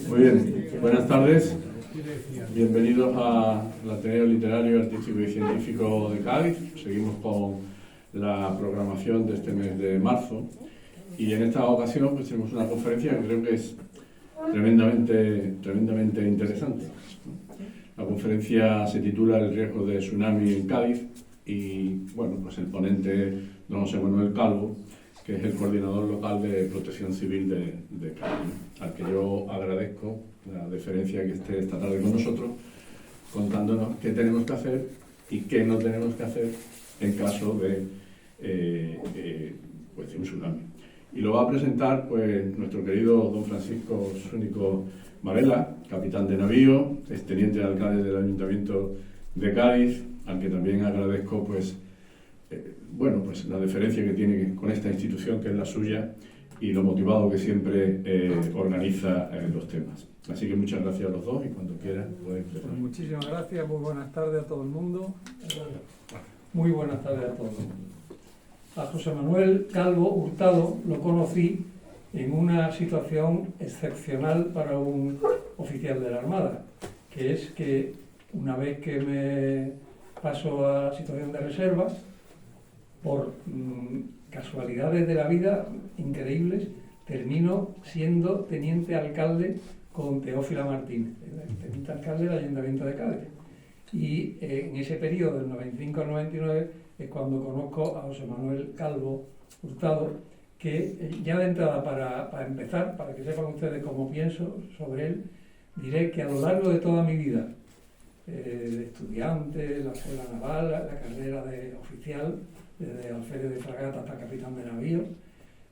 Muy bien, buenas tardes. Bienvenidos al Ateneo Literario, Artístico y Científico de Cádiz. Seguimos con la programación de este mes de marzo y en esta ocasión pues tenemos una conferencia que creo que es tremendamente interesante. La conferencia se titula El riesgo de tsunami en Cádiz y bueno, pues el ponente es don José Manuel Calvo, que es el coordinador local de Protección Civil de Cádiz, al que yo agradezco la deferencia que esté esta tarde con nosotros, contándonos qué tenemos que hacer y qué no tenemos que hacer en caso de un tsunami. Y lo va a presentar pues nuestro querido don Francisco Zúñigo Varela, capitán de navío, exteniente de alcalde del Ayuntamiento de Cádiz, al que también agradezco pues la deferencia que tiene con esta institución que es la suya y lo motivado que siempre organiza los temas. Así que muchas gracias a los dos y cuando quieran pueden empezar. Pues muchísimas gracias, muy buenas tardes a todo el mundo. Muy buenas tardes a todos. A José Manuel Calvo Hurtado lo conocí en una situación excepcional para un oficial de la Armada, que es que una vez que me paso a la situación de reserva, por casualidades de la vida increíbles, termino siendo teniente alcalde con Teófila Martínez, el teniente alcalde del Ayuntamiento de Cádiz. Y en ese periodo, del 95 al 99, es cuando conozco a José Manuel Calvo Hurtado, que ya de entrada, para empezar, para que sepan ustedes cómo pienso sobre él, diré que a lo largo de toda mi vida, de estudiante, la escuela naval, la carrera de oficial, desde alférez de fragata hasta capitán de navío,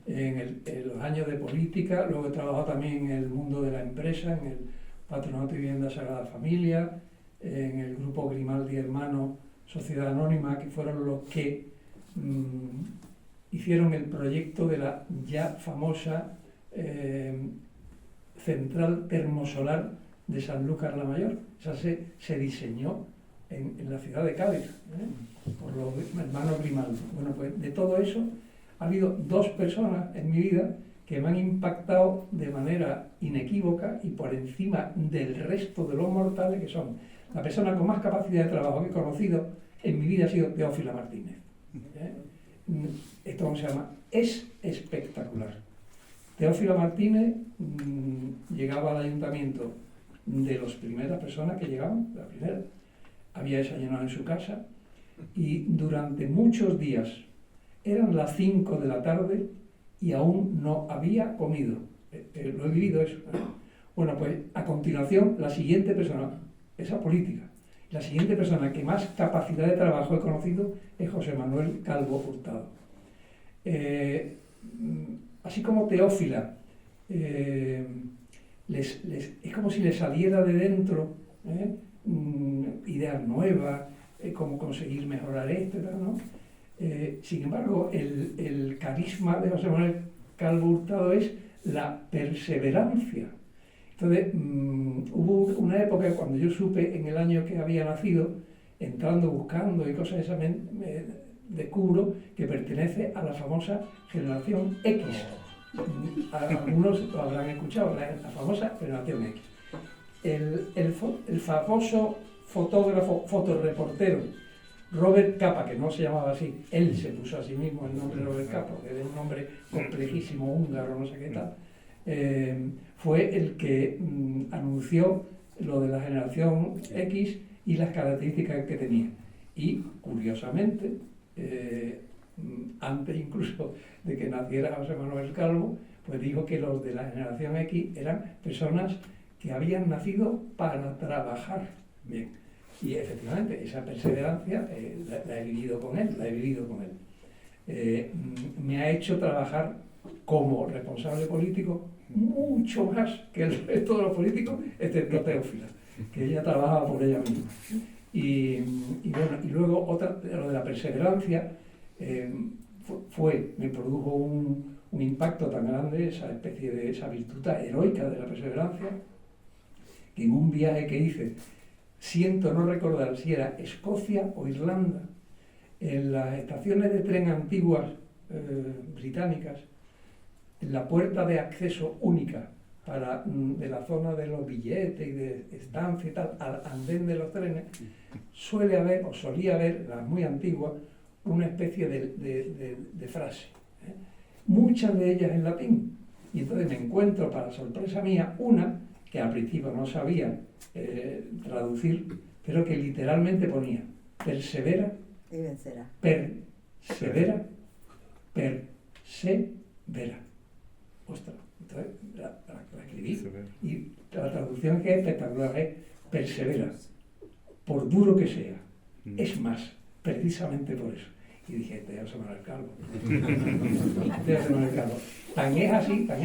en los años de política, luego he trabajado también en el mundo de la empresa, en el Patronato y Vivienda Sagrada Familia, en el grupo Grimaldi Hermanos, Sociedad Anónima, que fueron los que hicieron el proyecto de la ya famosa central termosolar de Sanlúcar la Mayor. Esa se diseñó en la ciudad de Cádiz, por los hermanos Grimaldi. Bueno, pues de todo eso ha habido dos personas en mi vida que me han impactado de manera inequívoca y por encima del resto de los mortales, que son la persona con más capacidad de trabajo que he conocido en mi vida ha sido Teófila Martínez. Esto, ¿cómo se llama? Es espectacular. Teófila Martínez llegaba al ayuntamiento de las primeras personas que llegaban, la primera, había desayunado en su casa y durante muchos días, eran las 5 de la tarde y aún no había comido. Lo he vivido eso. Bueno, pues a continuación, la siguiente persona, esa política, la siguiente persona que más capacidad de trabajo he conocido es José Manuel Calvo Hurtado. Así como Teófila, es como si le saliera de dentro ideas nuevas, cómo conseguir mejorar esto, ¿no? Sin embargo, el carisma de José Manuel Calvo Hurtado es la perseverancia. Entonces, hubo una época cuando yo supe en el año que había nacido, entrando, buscando y cosas de esas, me descubro que pertenece a la famosa generación X. Algunos lo habrán escuchado, la famosa generación X. El famoso fotógrafo, fotoreportero Robert Capa, que no se llamaba así, él se puso a sí mismo el nombre Robert Capa, que era un nombre complejísimo, húngaro, no sé qué tal, fue el que anunció lo de la generación X y las características que tenía. Y, curiosamente, antes incluso de que naciera José Manuel Calvo, pues dijo que los de la generación X eran personas que habían nacido para trabajar. Bien. Y efectivamente, esa perseverancia la he vivido con él, me ha hecho trabajar como responsable político mucho más que el resto de los políticos, excepto Teófila, que ella trabajaba por ella misma. Y luego lo de la perseverancia me produjo un impacto tan grande, esa virtud heroica de la perseverancia, que en un viaje que hice, siento no recordar si era Escocia o Irlanda, en las estaciones de tren antiguas británicas, en la puerta de acceso única de la zona de los billetes y de estancia y tal, al andén de los trenes, suele haber, o solía haber, las muy antiguas, una especie de frase, ¿eh? Muchas de ellas en latín. Y entonces me encuentro, para sorpresa mía, una que al principio no sabía traducir, pero que literalmente ponía persevera Y vencerá. persevera, persevera. Ostras, entonces la escribí y la traducción que es espectacular es persevera, por duro que sea. Es más, precisamente por eso. Y dije, este es José Manuel Calvo. Este es José Manuel Calvo. Tan es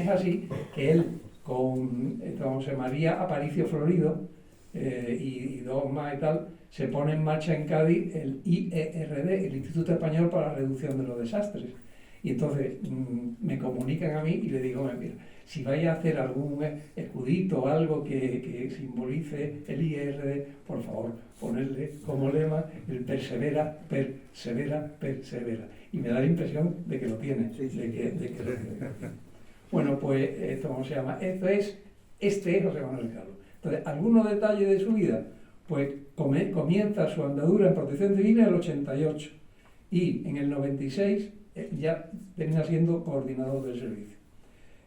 así que él, con José María Aparicio Florido y dos más y tal, se pone en marcha en Cádiz el IERD, el Instituto Español para la Reducción de los Desastres. Y entonces me comunican a mí y le digo, mira, si vais a hacer algún escudito o algo que simbolice el IERD, por favor, ponerle como lema el persevera, persevera, persevera. Y me da la impresión de que lo tiene, de que lo tiene. Bueno, pues esto, ¿cómo se llama? Este es José Manuel Calvo. Entonces, algunos detalles de su vida, pues comienza su andadura en Protección Civil en el 88 y en el 96 ya termina siendo coordinador del servicio.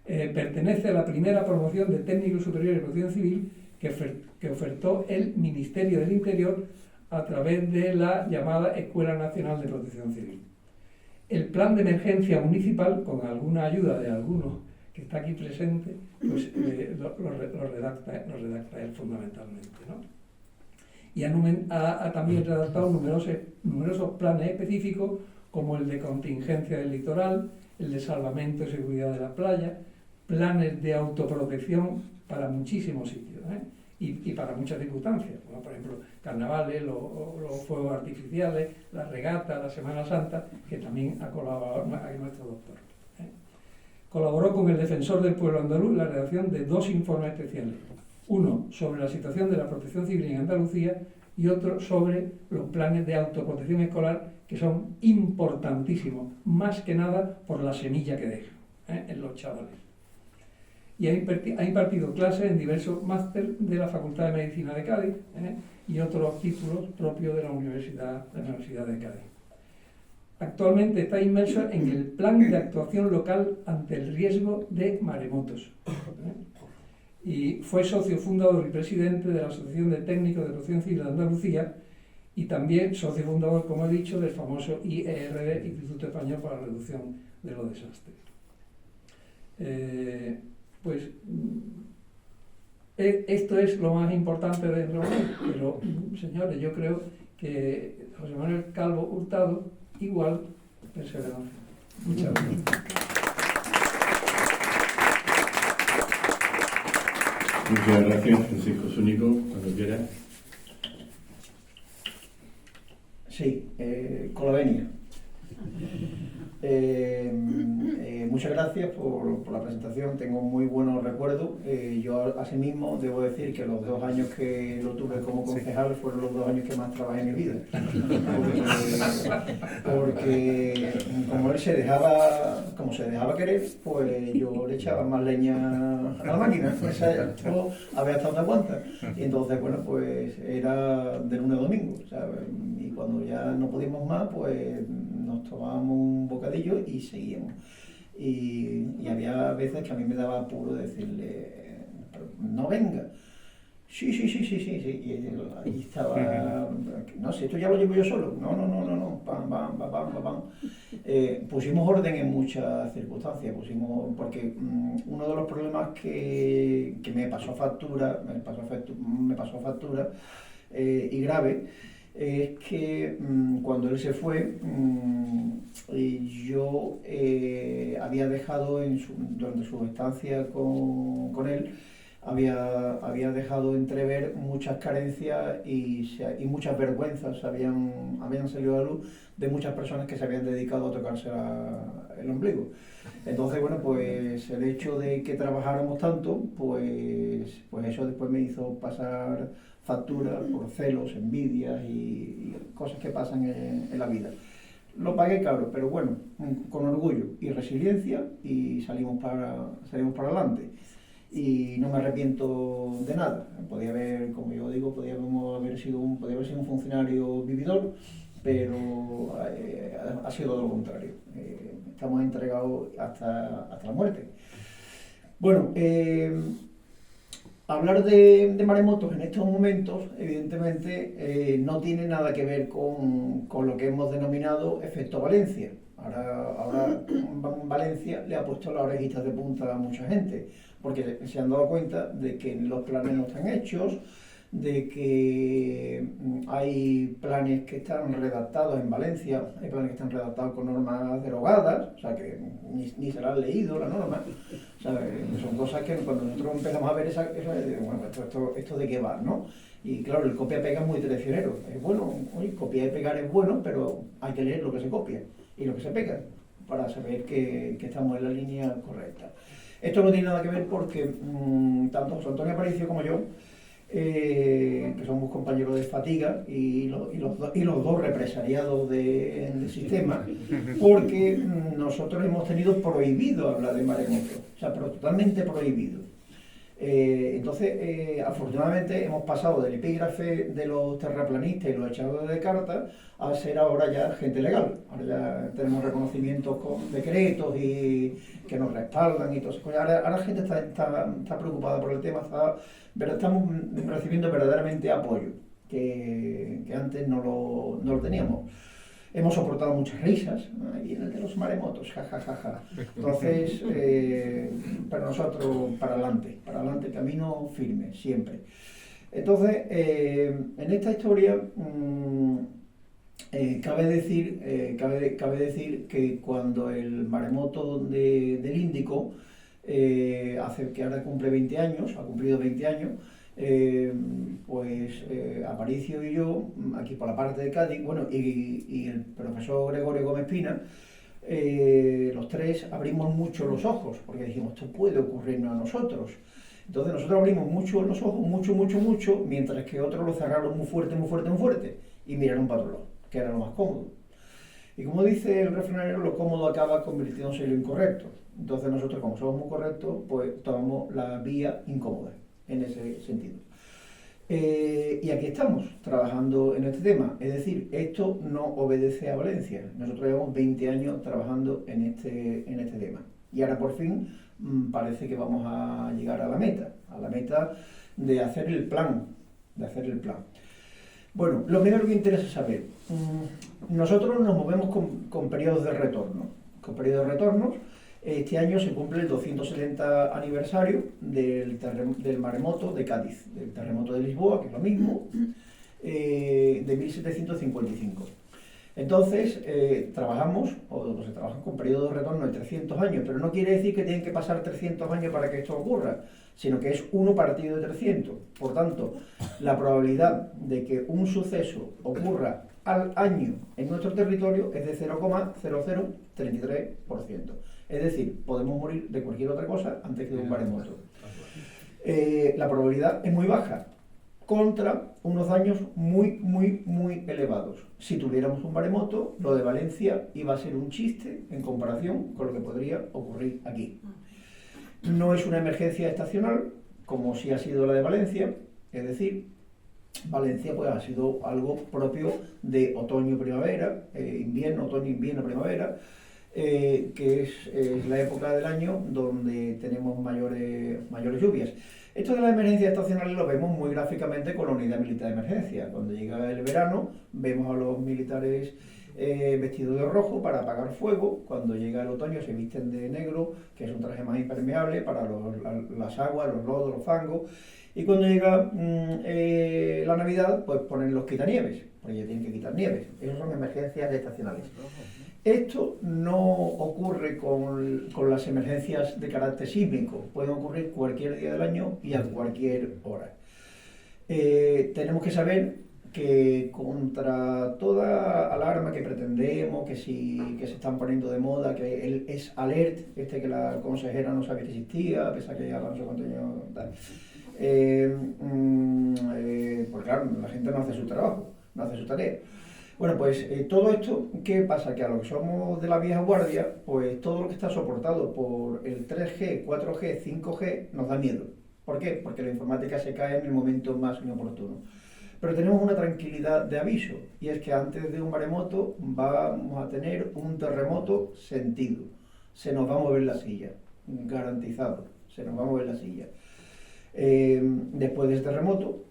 Pertenece a la primera promoción de técnico superior de Protección Civil que ofertó el Ministerio del Interior a través de la llamada Escuela Nacional de Protección Civil. El plan de emergencia municipal, con alguna ayuda de algunos que está aquí presente, pues lo redacta él fundamentalmente, ¿no? Y ha también redactado numerosos planes específicos, como el de contingencia del litoral, el de salvamento y seguridad de la playa, planes de autoprotección para muchísimos sitios, ¿eh? Y para muchas circunstancias, como por ejemplo carnavales, los fuegos artificiales, la regata, la Semana Santa, que también ha colaborado nuestro doctor, ¿eh? Colaboró con el Defensor del Pueblo Andaluz en la redacción de 2 informes especiales, uno sobre la situación de la protección civil en Andalucía y otro sobre los planes de autoprotección escolar, que son importantísimos, más que nada por la semilla que dejan en los chavales. Y ha impartido clases en diversos másteres de la Facultad de Medicina de Cádiz y otros títulos propios de la Universidad de Cádiz. Actualmente está inmerso en el Plan de Actuación Local ante el Riesgo de Maremotos. Y fue socio fundador y presidente de la Asociación de Técnicos de Protección Civil de Andalucía y también socio fundador, como he dicho, del famoso IERD, Instituto Español para la Reducción de los Desastres. Esto es lo más importante de reunir, pero señores, yo creo que José Manuel Calvo Hurtado igual perseverancia. Muchas gracias. Muchas gracias, Francisco Zúñigo, cuando quieras. Sí, con la venia. Muchas gracias por la presentación, tengo muy buenos recuerdos. Yo asimismo debo decir que los 2 años que lo tuve como concejal fueron los 2 años que más trabajé en mi vida. Porque como él se dejaba querer, pues yo le echaba más leña a la máquina. Todo había hasta donde aguanta. Y entonces, bueno, pues era de lunes a domingo, ¿sabes? Y cuando ya no pudimos más, pues nos tomábamos un bocadillo y seguíamos. Y había veces que a mí me daba apuro decirle, no venga. Sí. Y ahí estaba, no sé, esto ya lo llevo yo solo. No. Pam. Pusimos orden en muchas circunstancias, porque uno de los problemas que me pasó factura y grave, es que cuando él se fue, yo había dejado durante su estancia con él, había dejado entrever muchas carencias y muchas vergüenzas habían salido a la luz de muchas personas que se habían dedicado a tocarse el ombligo. Entonces, bueno, pues el hecho de que trabajáramos tanto, pues eso después me hizo pasar factura por celos, envidias y cosas que pasan en la vida. Lo pagué caro, pero bueno, con orgullo y resiliencia, y salimos para adelante. y no me arrepiento de nada. Podía haber, como yo digo, podía haber sido un funcionario vividor, pero ha sido todo lo contrario. Estamos entregados hasta la muerte. Bueno, hablar de maremotos en estos momentos, evidentemente, no tiene nada que ver con lo que hemos denominado efecto Valencia. Ahora Valencia le ha puesto las orejitas de punta a mucha gente, porque se han dado cuenta de que los planes no están hechos, de que hay planes que están redactados en Valencia, hay planes que están redactados con normas derogadas, o sea que ni se las han leído la norma, ¿sabes? Son cosas que cuando nosotros empezamos a ver bueno, esto de qué va, ¿no? Y claro, el copia-pega es muy traicionero, es bueno, oye, copiar y pegar es bueno, pero hay que leer lo que se copia y lo que se pega para saber que estamos en la línea correcta. Esto no tiene nada que ver porque tanto José Antonio Aparicio como yo, que somos compañeros de fatiga y los dos represaliados del sistema, porque nosotros hemos tenido prohibido hablar de maremotos, o sea, pero totalmente prohibido. Entonces, afortunadamente hemos pasado del epígrafe de los terraplanistas y los echadores de cartas a ser ahora ya gente legal. Ahora ya tenemos reconocimientos con decretos y que nos respaldan y todo eso. Ahora la gente está preocupada por el tema, estamos recibiendo verdaderamente apoyo, que antes no lo teníamos. Hemos soportado muchas risas, y en el de los maremotos, jajajaja. Entonces, para nosotros, para adelante, camino firme, siempre. Entonces, en esta historia, cabe decir que cuando el maremoto del Índico, hace que ahora cumple 20 años, ha cumplido 20 años, Aparicio y yo, aquí por la parte de Cádiz, bueno, y el profesor Gregorio Gómez Pina, los tres abrimos mucho los ojos, porque dijimos, esto puede ocurrirnos a nosotros. Entonces nosotros abrimos mucho los ojos, mucho, mientras que otros lo cerraron muy fuerte, y miraron para otro lado, que era lo más cómodo. Y como dice el refranero, lo cómodo acaba convirtiéndose en lo incorrecto. Entonces nosotros, como somos muy correctos, pues tomamos la vía incómoda, en ese sentido. Y aquí estamos, trabajando en este tema. Es decir, esto no obedece a Valencia. Nosotros llevamos 20 años trabajando en este tema. Y ahora por fin parece que vamos a llegar a la meta de hacer el plan. Bueno, lo primero que interesa saber, nosotros nos movemos con periodos de retorno. Este año se cumple el 270 aniversario del maremoto de Cádiz, del terremoto de Lisboa, que es lo mismo, de 1755. Entonces, se trabajan con periodos de retorno de 300 años, pero no quiere decir que tienen que pasar 300 años para que esto ocurra, sino que es 1 partido de 300. Por tanto, la probabilidad de que un suceso ocurra al año en nuestro territorio es de 0,0033%. Es decir, podemos morir de cualquier otra cosa antes que de un maremoto. La probabilidad es muy baja, contra unos daños muy elevados. Si tuviéramos un maremoto, lo de Valencia iba a ser un chiste en comparación con lo que podría ocurrir aquí. No es una emergencia estacional, como sí ha sido la de Valencia, es decir, Valencia pues ha sido algo propio de otoño-primavera, otoño-invierno-primavera, que es la época del año donde tenemos mayores lluvias. Esto de las emergencias estacionales lo vemos muy gráficamente con la unidad militar de emergencia. Cuando llega el verano vemos a los militares vestidos de rojo para apagar fuego. Cuando llega el otoño se visten de negro, que es un traje más impermeable para las aguas, los lodos, los fangos. Y cuando llega la Navidad, pues ponen los quitanieves, porque ya tienen que quitar nieves. Esas son emergencias estacionales. Esto no ocurre con las emergencias de carácter sísmico, pueden ocurrir cualquier día del año y a cualquier hora. Tenemos que saber que contra toda alarma que pretendemos, que se están poniendo de moda, que el es alert, que la consejera no sabía que existía, a pesar que ya no sé cuántos años tal. Pues claro, la gente no hace su trabajo, no hace su tarea. Bueno, pues todo esto, ¿qué pasa? Que a los que somos de la vieja guardia, pues todo lo que está soportado por el 3G, 4G, 5G nos da miedo. ¿Por qué? Porque la informática se cae en el momento más inoportuno. Pero tenemos una tranquilidad de aviso, y es que antes de un maremoto vamos a tener un terremoto sentido. Se nos va a mover la silla, garantizado, se nos va a mover la silla. Después de este terremoto,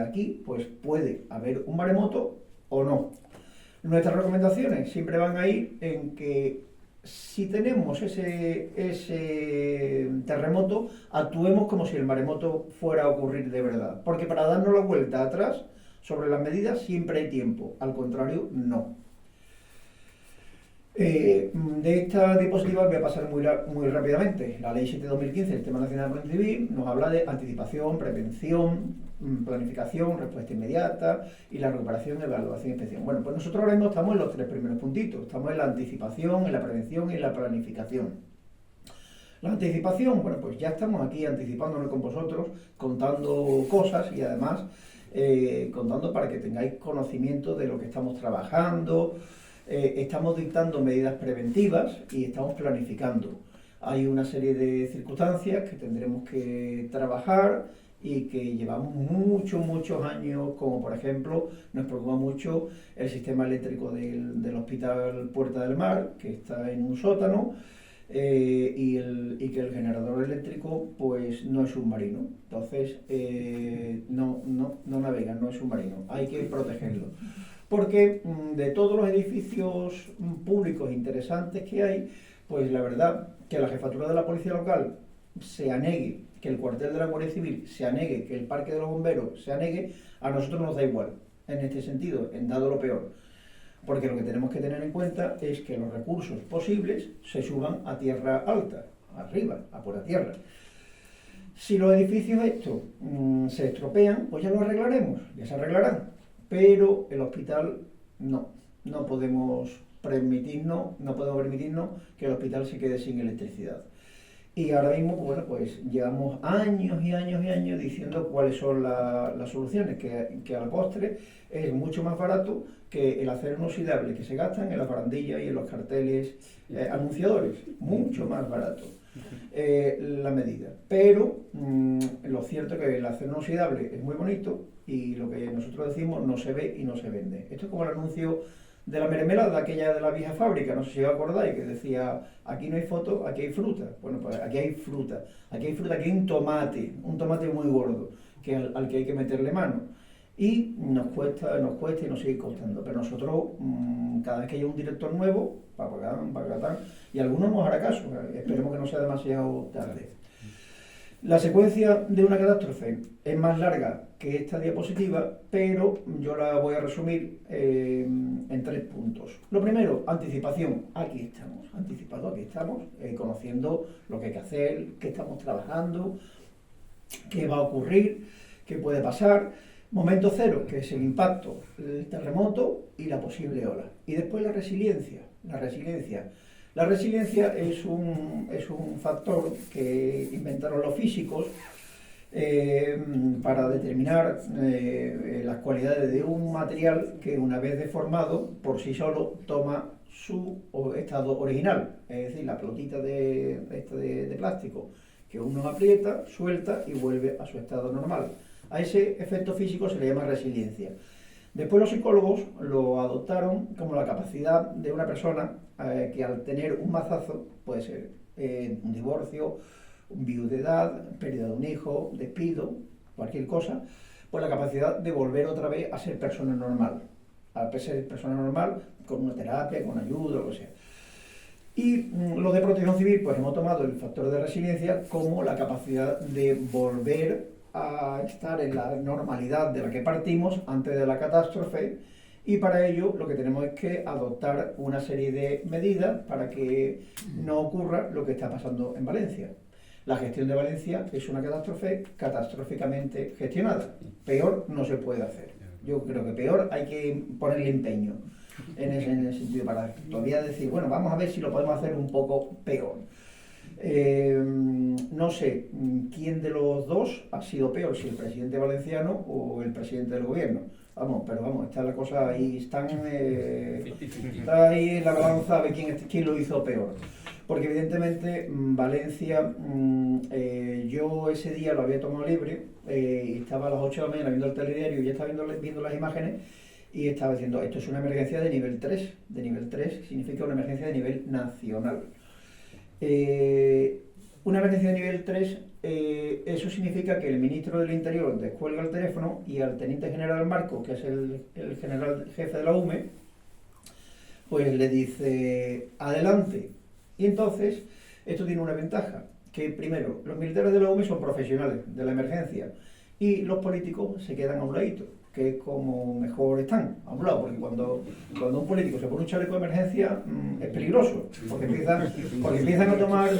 aquí pues puede haber un maremoto o no. Nuestras recomendaciones siempre van a ir en que si tenemos ese terremoto, actuemos como si el maremoto fuera a ocurrir de verdad. Porque para darnos la vuelta atrás sobre las medidas siempre hay tiempo, al contrario, no. De esta diapositiva voy a pasar muy rápidamente. La Ley 7/2015 del Sistema Nacional de Protección Civil nos habla de anticipación, prevención, planificación, respuesta inmediata y la recuperación, evaluación y inspección. Bueno, pues nosotros ahora mismo estamos en los 3 primeros puntitos. Estamos en la anticipación, en la prevención y en la planificación. La anticipación, bueno, pues ya estamos aquí anticipándonos con vosotros, contando cosas y además contando para que tengáis conocimiento de lo que estamos trabajando. Estamos dictando medidas preventivas y estamos planificando. Hay una serie de circunstancias que tendremos que trabajar y que llevamos muchos años, como por ejemplo, nos preocupa mucho el sistema eléctrico del Hospital Puerta del Mar, que está en un sótano, y que el generador eléctrico pues no es submarino. Entonces, no navega, no es submarino, hay que protegerlo. Porque de todos los edificios públicos interesantes que hay, pues la verdad que la jefatura de la policía local se anegue, que el cuartel de la Guardia Civil se anegue, que el parque de los bomberos se anegue, a nosotros nos da igual, en este sentido, en dado lo peor. Porque lo que tenemos que tener en cuenta es que los recursos posibles se suban a tierra alta, arriba, a pura tierra. Si los edificios estos se estropean, pues ya lo arreglaremos, ya se arreglarán. Pero el hospital no podemos permitirnos que el hospital se quede sin electricidad. Y ahora mismo, bueno, pues llevamos años y años diciendo cuáles son las soluciones, que a la postre es mucho más barato que el acero inoxidable que se gastan en las barandillas y en los carteles anunciadores, mucho más barato la medida. Pero lo cierto es que el acero inoxidable es muy bonito y lo que nosotros decimos no se ve y no se vende. Esto es como el anuncio de la mermelada, aquella de la vieja fábrica, no sé si os acordáis, que decía, aquí no hay foto, aquí hay fruta. Bueno, pues aquí hay fruta, aquí hay un tomate muy gordo, al que hay que meterle mano. Y nos cuesta y nos sigue costando. Pero nosotros, cada vez que haya un director nuevo, y algunos nos hará caso, esperemos que no sea demasiado tarde. La secuencia de una catástrofe es más larga que esta diapositiva, pero yo la voy a resumir en 3 puntos. Lo primero, anticipación. Aquí estamos, conociendo lo que hay que hacer, qué estamos trabajando, qué va a ocurrir, qué puede pasar. Momento cero, que es el impacto, el terremoto y la posible ola. Y después la resiliencia. La resiliencia es un factor que inventaron los físicos para determinar las cualidades de un material que una vez deformado por sí solo toma su estado original, es decir, la pelotita de plástico que uno aprieta, suelta y vuelve a su estado normal. A ese efecto físico se le llama resiliencia. Después los psicólogos lo adoptaron como la capacidad de una persona que al tener un mazazo, puede ser un divorcio, viudedad, pérdida de un hijo, despido, cualquier cosa, pues la capacidad de volver otra vez a ser persona normal. A ser persona normal con una terapia, con ayuda, lo que sea. Y los de protección civil, pues hemos tomado el factor de resiliencia como la capacidad de volver a estar en la normalidad de la que partimos antes de la catástrofe, y para ello lo que tenemos es que adoptar una serie de medidas para que no ocurra lo que está pasando en Valencia. La gestión de Valencia es una catástrofe catastróficamente gestionada. Peor no se puede hacer. Yo creo que peor hay que ponerle empeño en ese sentido para todavía decir, bueno, vamos a ver si lo podemos hacer un poco peor. No sé quién de los dos ha sido peor, si el presidente valenciano o el presidente del gobierno. Vamos, está la cosa ahí, está ahí en la balanza de quién lo hizo peor. Porque evidentemente Valencia, yo ese día lo había tomado libre, y estaba a las 8 de la mañana viendo el telediario y ya estaba viendo las imágenes y estaba diciendo, esto es una emergencia de nivel 3. De nivel 3 significa una emergencia de nivel nacional. Una emergencia de nivel 3, eso significa que el ministro del Interior descuelga el teléfono y al teniente general Marco, que es el general jefe de la UME, pues le dice, adelante. Y entonces, esto tiene una ventaja, que primero, los militares de la UME son profesionales de la emergencia y los políticos se quedan a un ladito, que es como mejor están, a un lado, porque cuando un político se pone un chaleco de emergencia es peligroso, porque empiezan a tomar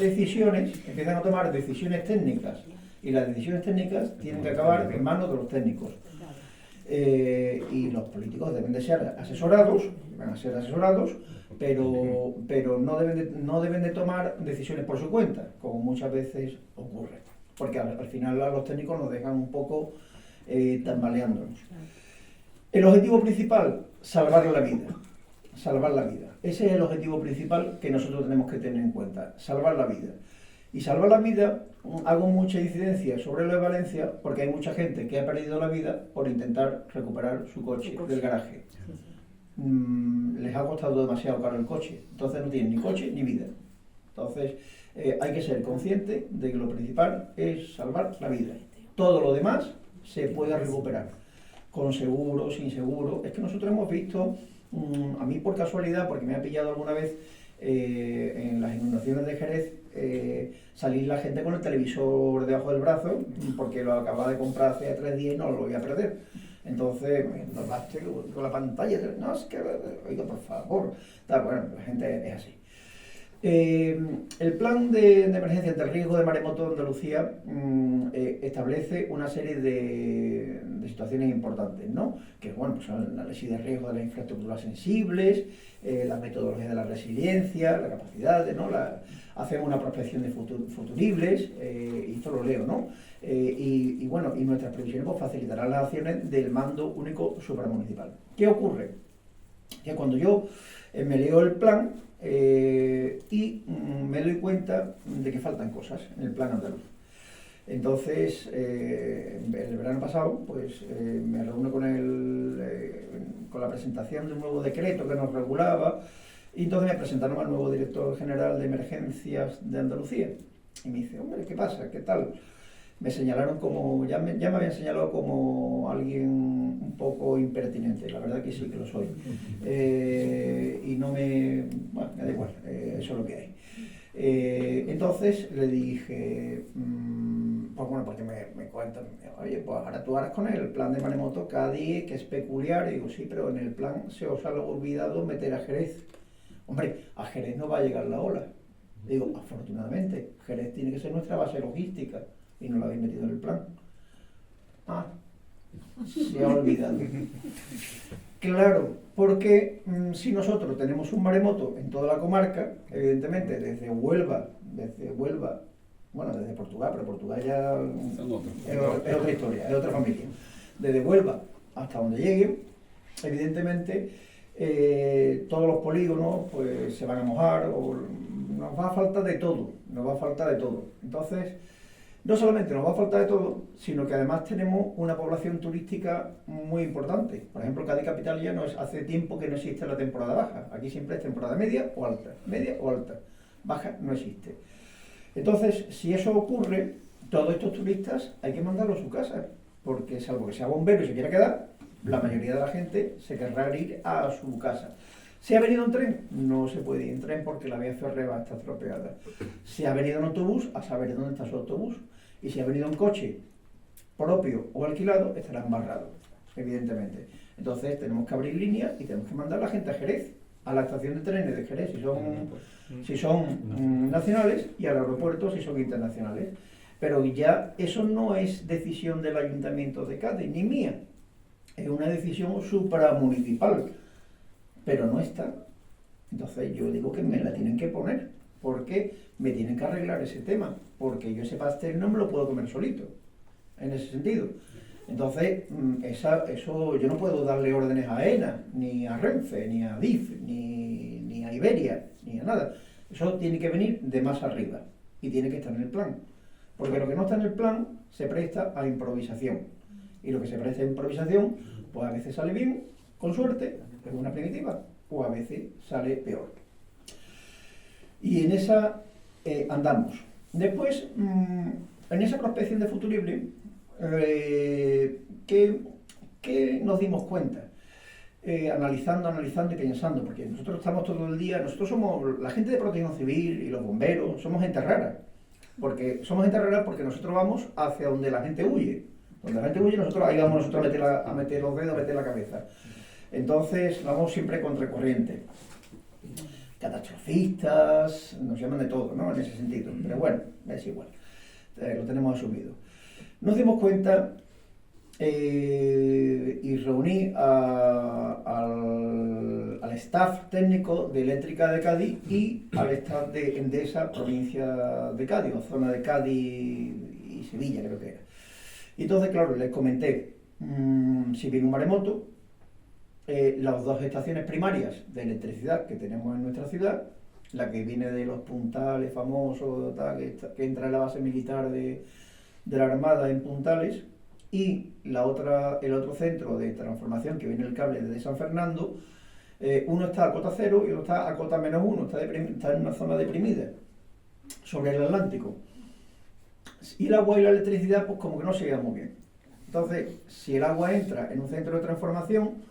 decisiones técnicas, y las decisiones técnicas tienen que acabar en manos de los técnicos. Y los políticos deben de ser asesorados, van a ser asesorados, pero no deben de tomar decisiones por su cuenta, como muchas veces ocurre, porque al final a los técnicos nos dejan un poco tambaleándonos. El objetivo principal, salvar la vida. Salvar la vida. Ese es el objetivo principal que nosotros tenemos que tener en cuenta, salvar la vida. Y salvar la vida, hago mucha incidencia sobre lo de Valencia, porque hay mucha gente que ha perdido la vida por intentar recuperar su coche del garaje. Les ha costado demasiado caro el coche, entonces no tienen ni coche ni vida. Entonces hay que ser consciente de que lo principal es salvar la vida. Todo lo demás se puede recuperar, con seguro, sin seguro. Es que nosotros hemos visto, a mí por casualidad, porque me ha pillado alguna vez en las inundaciones de Jerez, salir la gente con el televisor debajo del brazo, porque lo acababa de comprar hace 3 días y no lo voy a perder. Entonces, no baste con la pantalla, no, es que, oiga, por favor. Bueno, la gente es así. El plan de emergencia ante el riesgo de maremoto de Andalucía establece una serie de situaciones importantes, ¿no? Que bueno, pues son el análisis de riesgo de las infraestructuras sensibles, las metodologías de la resiliencia, la capacidad de, ¿no? Hacemos una prospección de futuribles, y esto lo leo, ¿no? Y bueno, y nuestras previsiones pues, facilitarán las acciones del mando único supramunicipal. ¿Qué ocurre? Que cuando yo me leo el plan, y me doy cuenta de que faltan cosas en el plan andaluz. Entonces, el verano pasado, pues me reuno con la presentación de un nuevo decreto que nos regulaba, y entonces me presentaron al nuevo director general de emergencias de Andalucía. Y me dice, hombre, ¿qué pasa? ¿Qué tal? Me señalaron como, ya me habían señalado como alguien un poco impertinente, la verdad que sí que lo soy. Y no me da igual, eso es lo que hay. Entonces le dije, pues bueno, porque me cuentan, oye, pues ahora tú harás con el plan de maremoto Cádiz, que es peculiar, y digo, sí, pero en el plan se os ha olvidado meter a Jerez. Hombre, a Jerez no va a llegar la ola. Digo, afortunadamente, Jerez tiene que ser nuestra base logística. Y no lo habéis metido en el plan. Se ha olvidado. Claro, porque si nosotros tenemos un maremoto en toda la comarca, evidentemente desde Huelva, bueno, desde Portugal, pero Portugal ya es otra historia, es otra familia. Desde Huelva hasta donde llegue, evidentemente todos los polígonos pues se van a mojar, o nos va a faltar de todo, Entonces, no solamente nos va a faltar de todo, sino que además tenemos una población turística muy importante. Por ejemplo, Cádiz Capital ya hace tiempo que no existe la temporada baja. Aquí siempre es temporada media o alta. Baja no existe. Entonces, si eso ocurre, todos estos turistas hay que mandarlos a su casa, porque salvo que sea bombero y se quiera quedar, la mayoría de la gente se querrá ir a su casa. ¿Se ha venido en tren? No se puede ir en tren porque la vía férrea está estropeada. ¿Se ha venido en autobús? A saber dónde está su autobús. Y si ha venido en coche propio o alquilado, estará embarrado, evidentemente. Entonces tenemos que abrir líneas y tenemos que mandar a la gente a Jerez, a la estación de trenes de Jerez si son nacionales, y al aeropuerto si son internacionales. Pero ya eso no es decisión del Ayuntamiento de Cádiz, ni mía. Es una decisión supramunicipal, pero no está. Entonces yo digo que me la tienen que poner, porque me tienen que arreglar ese tema, porque yo ese pastel no me lo puedo comer solito, en ese sentido. Entonces, eso yo no puedo darle órdenes a AENA, ni a Renfe, ni a DIF, ni a Iberia, ni a nada. Eso tiene que venir de más arriba y tiene que estar en el plan. Porque lo que no está en el plan se presta a improvisación. Y lo que se presta a improvisación, pues a veces sale bien, con suerte, es una primitiva, o a veces sale peor. Y en esa andamos. Después, en esa prospección de Futurible, ¿qué nos dimos cuenta? Analizando y pensando, porque nosotros estamos todo el día, nosotros somos la gente de Protección Civil y los bomberos, somos gente rara, porque nosotros vamos hacia donde la gente huye. Donde la gente huye, ahí vamos nosotros a meter los dedos, a meter la cabeza. Entonces vamos siempre contracorriente. Catastrofistas, nos llaman de todo, ¿no? En ese sentido, pero bueno, es igual, lo tenemos asumido. Nos dimos cuenta y reuní al staff técnico de Eléctrica de Cádiz y al staff de Endesa, provincia de Cádiz, o zona de Cádiz y Sevilla, creo que era. Y entonces, claro, les comenté, si viene un maremoto, las dos estaciones primarias de electricidad que tenemos en nuestra ciudad, la que viene de los Puntales famosos, que entra en la base militar de la Armada en Puntales, y el otro centro de transformación que viene el cable desde San Fernando, uno está a cota 0 y otro está a cota -1, está en una zona deprimida, sobre el Atlántico. Y el agua y la electricidad, pues como que no se llevan muy bien. Entonces, si el agua entra en un centro de transformación,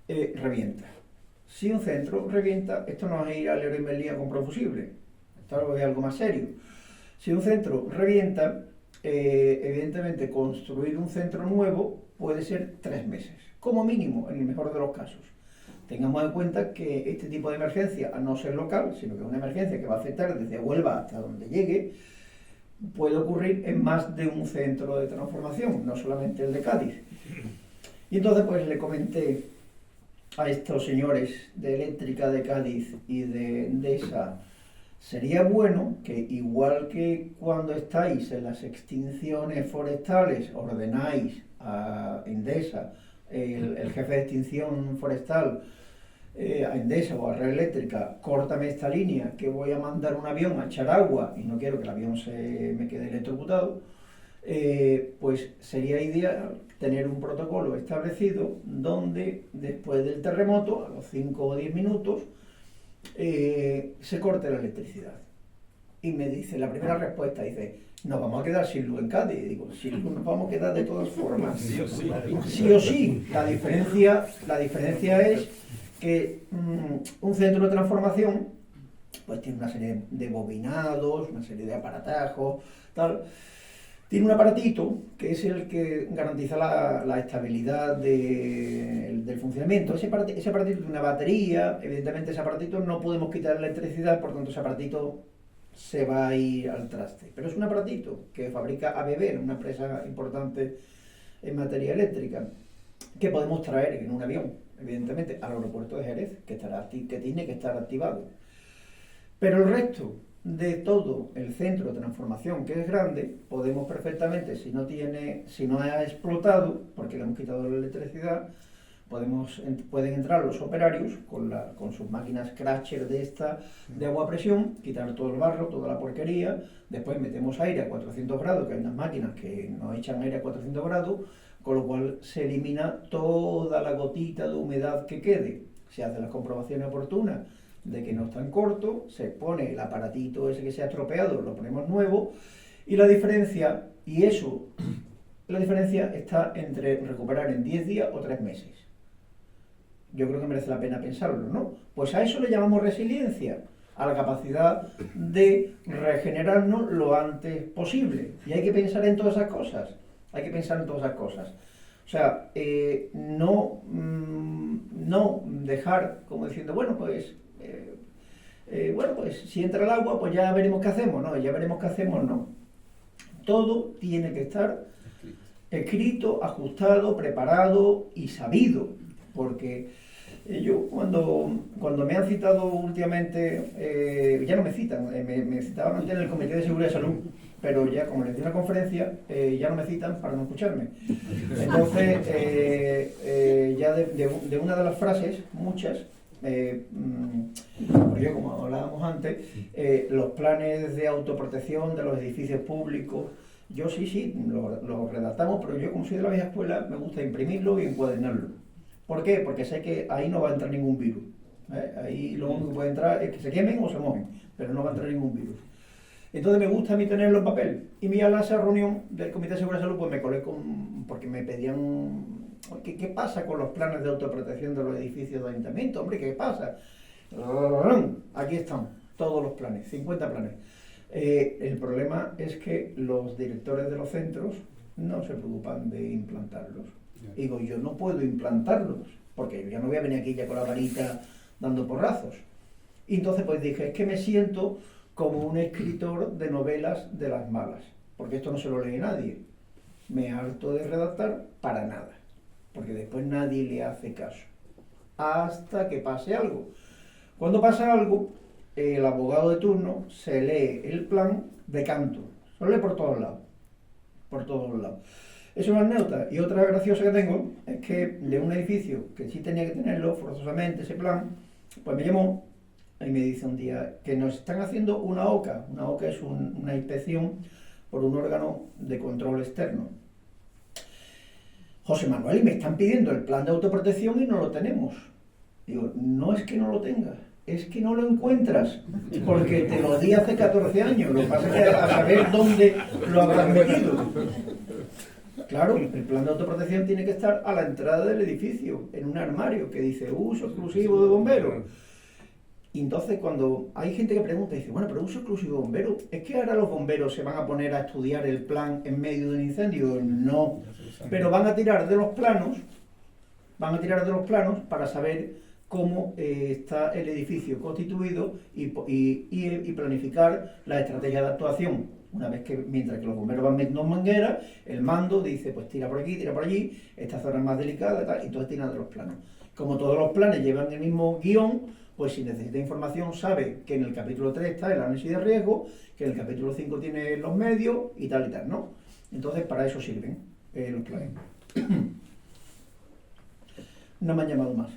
revienta. Si un centro revienta, esto no es ir al Leroy Merlin a comprar un fusible, esto es algo más serio. Si un centro revienta, evidentemente construir un centro nuevo puede ser 3 meses, como mínimo, en el mejor de los casos. Tengamos en cuenta que este tipo de emergencia, a no ser local, sino que es una emergencia que va a afectar desde Huelva hasta donde llegue, puede ocurrir en más de un centro de transformación, no solamente el de Cádiz. Y entonces pues le comenté a estos señores de Eléctrica de Cádiz y de Endesa, sería bueno que, igual que cuando estáis en las extinciones forestales, ordenáis a Endesa, el jefe de extinción forestal, a Endesa o a Red Eléctrica, córtame esta línea que voy a mandar un avión a echar agua y no quiero que el avión se me quede electrocutado, pues sería ideal tener un protocolo establecido donde después del terremoto, a los 5 o 10 minutos, se corte la electricidad. Y me dice, la primera respuesta dice, nos vamos a quedar sin luz en Cádiz. Y digo, sin luz nos vamos a quedar de todas formas. Sí o sí. Sí o sí. La diferencia es que un centro de transformación pues tiene una serie de bobinados, una serie de aparatajos, tal. Tiene un aparatito que es el que garantiza la estabilidad del funcionamiento. Ese aparatito tiene una batería, evidentemente ese aparatito no podemos quitar la electricidad, por tanto ese aparatito se va a ir al traste. Pero es un aparatito que fabrica ABB, una empresa importante en materia eléctrica, que podemos traer en un avión, evidentemente, al aeropuerto de Jerez, que tiene que estar activado. Pero el resto de todo el centro de transformación, que es grande, podemos perfectamente, si no ha explotado, porque le hemos quitado la electricidad, pueden entrar los operarios con sus máquinas Crasher de agua a presión, quitar todo el barro, toda la porquería, después metemos aire a 400 grados, que hay unas máquinas que no echan aire a 400 grados, con lo cual se elimina toda la gotita de humedad que quede. Se hacen las comprobaciones oportunas de que no están cortos, se pone el aparatito ese que se ha estropeado, lo ponemos nuevo, y la diferencia está entre recuperar en 10 días o 3 meses. Yo creo que merece la pena pensarlo, ¿no? Pues a eso le llamamos resiliencia, a la capacidad de regenerarnos lo antes posible. Y hay que pensar en todas esas cosas, O sea, no dejar como diciendo, bueno, pues si entra el agua, pues ya veremos qué hacemos, no. Todo tiene que estar escrito, ajustado, preparado y sabido, porque Yo cuando me han citado últimamente, ya no me citan, me citaban antes en el Comité de Seguridad y Salud, pero ya como les di una conferencia, ya no me citan para no escucharme. Entonces, ya de una de las frases, muchas, pues yo como hablábamos antes, los planes de autoprotección de los edificios públicos, yo sí, los redactamos, pero yo como soy de la vieja escuela, me gusta imprimirlo y encuadernarlo. ¿Por qué? Porque sé que ahí no va a entrar ningún virus. Ahí lo único que puede entrar es que se quemen o se mojen, pero no va a entrar ningún virus. Entonces me gusta a mí tenerlo en papel. Y me a esa reunión del Comité de Seguridad y Salud, pues me colé porque me pedían, ¿qué pasa con los planes de autoprotección de los edificios de ayuntamiento? Hombre, ¿qué pasa? Aquí están todos los planes, 50 planes. El problema es que los directores de los centros no se preocupan de implantarlos. Digo, yo no puedo implantarlos, porque yo ya no voy a venir aquí ya con la varita dando porrazos. Y entonces pues dije, es que me siento como un escritor de novelas de las malas, porque esto no se lo lee nadie. Me harto de redactar para nada, porque después nadie le hace caso, hasta que pase algo. Cuando pasa algo, el abogado de turno se lee el plan de canto, se lo lee por todos lados, por todos lados. Es una anécdota. Y otra graciosa que tengo es que de un edificio que sí tenía que tenerlo forzosamente, ese plan, pues me llamó y me dice un día que nos están haciendo una OCA. Una OCA es una inspección por un órgano de control externo. José Manuel, y me están pidiendo el plan de autoprotección y no lo tenemos. Digo, no es que no lo tengas, es que no lo encuentras, porque te lo di hace 14 años. Lo que pasa es que a saber dónde lo habrás metido. Claro, el plan de autoprotección tiene que estar a la entrada del edificio, en un armario que dice uso exclusivo de bomberos. Y entonces cuando hay gente que pregunta, dice, bueno, pero uso exclusivo de bomberos, ¿es que ahora los bomberos se van a poner a estudiar el plan en medio de un incendio? No, pero van a tirar de los planos, para saber cómo está el edificio constituido y planificar la estrategia de actuación. Una vez que, mientras que los bomberos van metiendo mangueras, el mando dice, pues tira por aquí, tira por allí, esta zona es más delicada, tal, y entonces tiran de los planos. Como todos los planes llevan el mismo guión, pues si necesita información sabe que en el capítulo 3 está el análisis de riesgo, que en el capítulo 5 tiene los medios y tal, ¿no? Entonces para eso sirven los planes. No me han llamado más.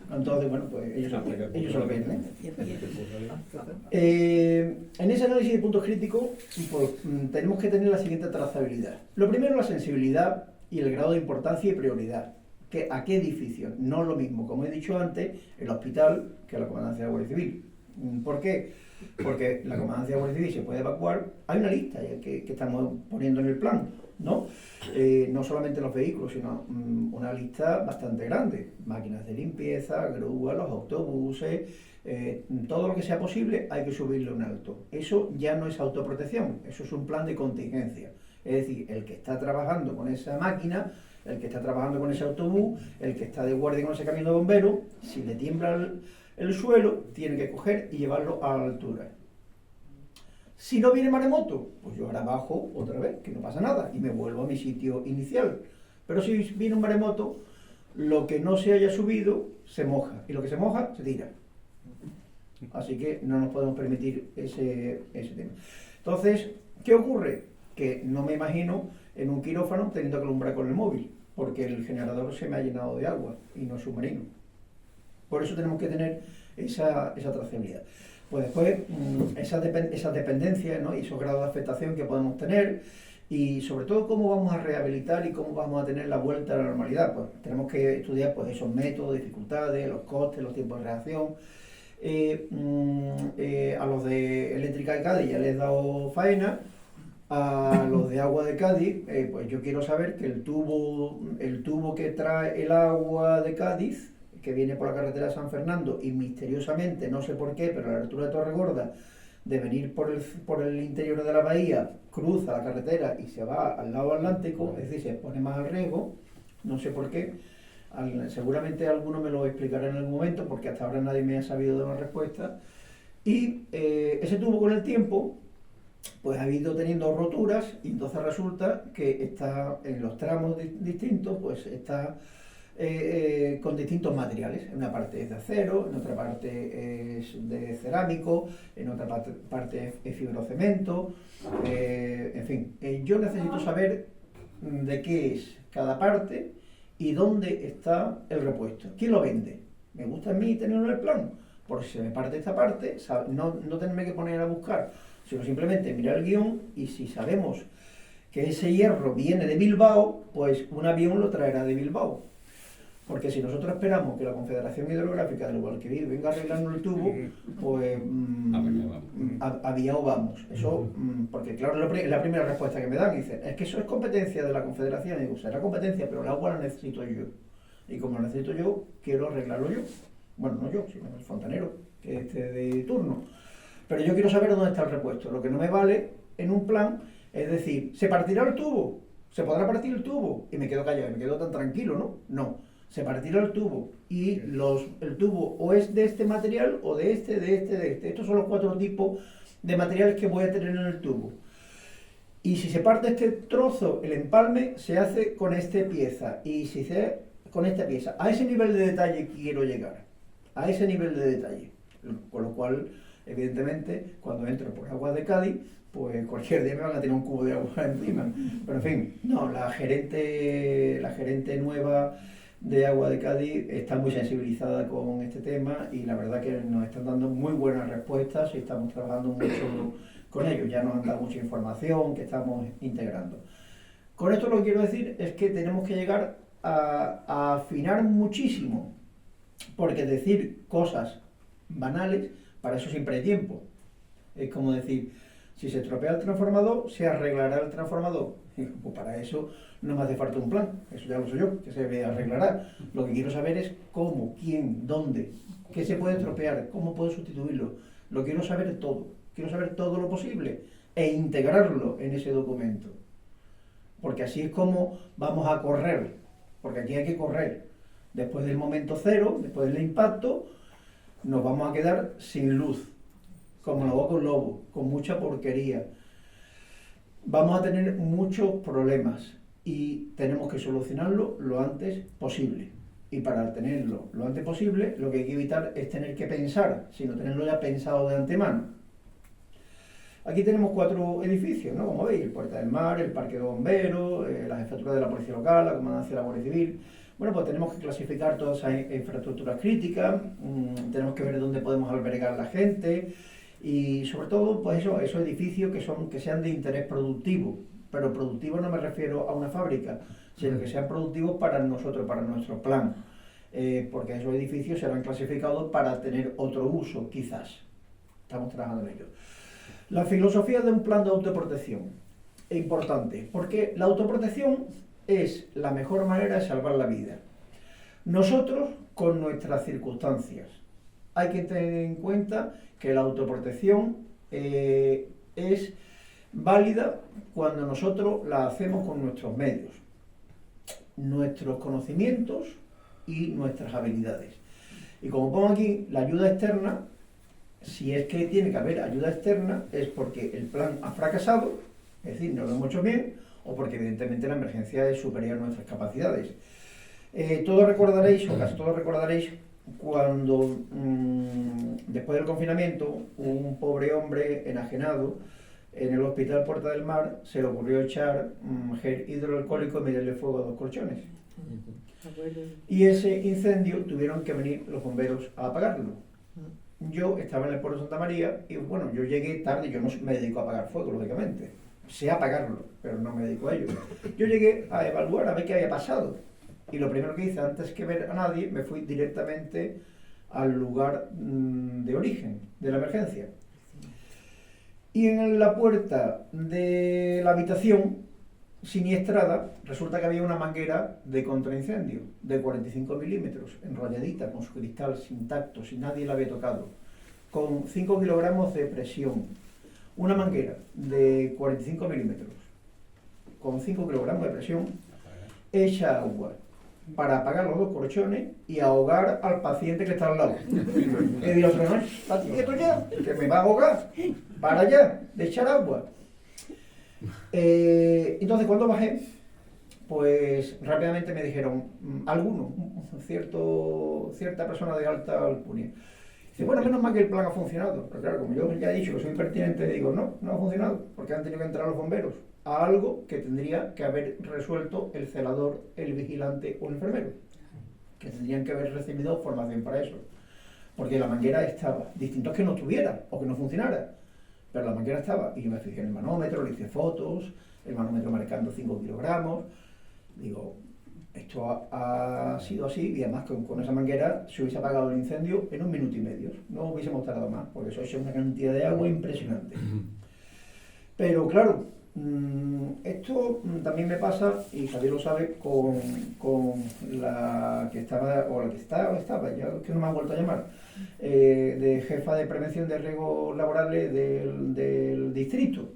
Entonces, bueno, pues ellos se lo ven, en ese análisis de puntos críticos, pues tenemos que tener la siguiente trazabilidad. Lo primero, la sensibilidad y el grado de importancia y prioridad. ¿A qué edificio? No es lo mismo, como he dicho antes, el hospital que la Comandancia de Guardia Civil. ¿Por qué? Porque la Comandancia de Guardia Civil se puede evacuar. Hay una lista que estamos poniendo en el plan, ¿no? No solamente los vehículos, sino una lista bastante grande. Máquinas de limpieza, grúas, los autobuses, todo lo que sea posible hay que subirle un alto. Eso ya no es autoprotección, eso es un plan de contingencia. Es decir, el que está trabajando con esa máquina, el que está trabajando con ese autobús, el que está de guardia con ese camión de bomberos, si le tiembla el suelo, tiene que coger y llevarlo a la altura. Si no viene maremoto, pues yo ahora bajo otra vez, que no pasa nada, y me vuelvo a mi sitio inicial. Pero si viene un maremoto, lo que no se haya subido se moja, y lo que se moja se tira. Así que no nos podemos permitir ese tema. Entonces, ¿qué ocurre? Que no me imagino en un quirófano teniendo que alumbrar con el móvil, porque el generador se me ha llenado de agua y no es submarino. Por eso tenemos que tener esa trazabilidad. Pues después, esas dependencias, ¿no? Y esos grados de afectación que podemos tener, y sobre todo cómo vamos a rehabilitar y cómo vamos a tener la vuelta a la normalidad. Pues tenemos que estudiar pues, esos métodos, dificultades, los costes, los tiempos de reacción. A los de Eléctrica de Cádiz ya les he dado faena. A los de Agua de Cádiz, pues yo quiero saber que el tubo que trae el agua de Cádiz, que viene por la carretera de San Fernando y misteriosamente, no sé por qué, pero a la altura de Torregorda, de venir por el interior de la bahía, cruza la carretera y se va al lado Atlántico, es decir, se pone más al riesgo, no sé por qué. Seguramente alguno me lo explicará en algún momento, porque hasta ahora nadie me ha sabido dar una respuesta. Y ese tubo con el tiempo pues ha ido teniendo roturas, y entonces resulta que está en los tramos distintos, pues está con distintos materiales. En una parte es de acero, en otra parte es de cerámico, en otra parte es fibrocemento, en fin. Yo necesito saber de qué es cada parte y dónde está el repuesto. ¿Quién lo vende? Me gusta a mí tenerlo en el plan, porque si se me parte esta parte, no tenerme que poner a buscar, sino simplemente mirar el guión, y si sabemos que ese hierro viene de Bilbao, pues un avión lo traerá de Bilbao. Porque si nosotros esperamos que la Confederación Hidrográfica del Guadalquivir venga arreglando el tubo, pues aviado vamos. Eso, porque claro, la primera respuesta que me dan, dicen, es que eso es competencia de la Confederación. Y digo, será competencia, pero el agua la necesito yo. Y como la necesito yo, quiero arreglarlo yo. Bueno, no yo, sino el fontanero, que esté de turno. Pero yo quiero saber dónde está el repuesto. Lo que no me vale en un plan es decir, ¿se partirá el tubo? ¿Se podrá partir el tubo? Y me quedo callado, me quedo tan tranquilo, ¿no? No. Se partirá el tubo, y el tubo o es de este material o de este. Estos son los 4 tipos de materiales que voy a tener en el tubo. Y si se parte este trozo, el empalme se hace con esta pieza, y si se hace con esta pieza. A ese nivel de detalle quiero llegar, a ese nivel de detalle. Con lo cual, evidentemente, cuando entro por Aguas de Cádiz, pues cualquier día me van a tener un cubo de agua encima. Pero en fin, no, la gerente nueva de Agua de Cádiz está muy sensibilizada con este tema, y la verdad que nos están dando muy buenas respuestas y estamos trabajando mucho con ellos. Ya nos han dado mucha información que estamos integrando. Con esto lo que quiero decir es que tenemos que llegar a afinar muchísimo, porque decir cosas banales, para eso siempre hay tiempo. Es como decir, si se estropea el transformador, se arreglará el transformador. Pues para eso no me hace falta un plan, eso ya lo sé yo, que se arreglará. Lo que quiero saber es cómo, quién, dónde, qué se puede estropear, cómo puedo sustituirlo. Lo quiero saber todo lo posible, e integrarlo en ese documento. Porque así es como vamos a correr, porque aquí hay que correr. Después del momento cero, después del impacto, nos vamos a quedar sin luz, como la boca un lobo, con mucha porquería. Vamos a tener muchos problemas y tenemos que solucionarlo lo antes posible. Y para tenerlo lo antes posible, lo que hay que evitar es tener que pensar, sino tenerlo ya pensado de antemano. Aquí tenemos 4 edificios, ¿no? Como veis, el Puerta del Mar, el Parque de Bomberos, la jefatura de la Policía Local, la Comandancia de la Guardia Civil. Bueno, pues tenemos que clasificar todas esas infraestructuras críticas, tenemos que ver dónde podemos albergar a la gente, y sobre todo, pues esos edificios que sean de interés productivo. Pero productivo no me refiero a una fábrica, sino que sean productivos para nosotros, para nuestro plan. Porque esos edificios serán clasificados para tener otro uso, quizás. Estamos trabajando en ello. La filosofía de un plan de autoprotección es importante, porque la autoprotección es la mejor manera de salvar la vida. Nosotros, con nuestras circunstancias. Hay que tener en cuenta que la autoprotección es válida cuando nosotros la hacemos con nuestros medios, nuestros conocimientos y nuestras habilidades. Y como pongo aquí, la ayuda externa, si es que tiene que haber ayuda externa, es porque el plan ha fracasado, es decir, no lo hemos hecho bien, o porque evidentemente la emergencia es superior a nuestras capacidades. Todos recordaréis, o casi todos recordaréis, cuando después del confinamiento, un pobre hombre enajenado en el hospital Puerta del Mar se le ocurrió echar gel hidroalcohólico y meterle fuego a 2 colchones. Y ese incendio tuvieron que venir los bomberos a apagarlo. Yo estaba en el puerto de Santa María y bueno, yo llegué tarde, yo no me dedico a apagar fuego, lógicamente. Sé apagarlo, pero no me dedico a ello. Yo llegué a evaluar, a ver qué había pasado. Y lo primero que hice, antes que ver a nadie, me fui directamente al lugar de origen de la emergencia. Y en la puerta de la habitación siniestrada, resulta que había una manguera de contraincendio de 45 milímetros, enrolladita, con su cristal intacto, sin nadie la había tocado, con 5 kilogramos de presión. Una manguera de 45 milímetros, con 5 kilogramos de presión, echa agua para apagar los 2 colchones y ahogar al paciente que está al lado. Y digo, no, estate quieto ya, que me va a ahogar, para ya, de echar agua. Entonces cuando bajé, pues rápidamente me dijeron, algunos, cierta persona de alta alcurnia. Dice, bueno, menos mal que el plan ha funcionado. Pero claro, como yo ya he dicho que soy pertinente, digo, no ha funcionado, porque han tenido que entrar los bomberos a algo que tendría que haber resuelto el celador, el vigilante o el enfermero, que tendrían que haber recibido formación para eso. Porque la manguera estaba, distinto es que no estuviera o que no funcionara, pero la manguera estaba, y yo me fijé en el manómetro, le hice fotos, el manómetro marcando 5 kilogramos, digo, esto ha sido así, y además con esa manguera se hubiese apagado el incendio en 1 minuto y medio, no hubiésemos tardado más, porque eso es una cantidad de agua impresionante. Pero claro, esto también me pasa, y Javier lo sabe, con la que estaba, o la que estaba, ya que no me ha vuelto a llamar, de jefa de prevención de riesgos laborales del distrito.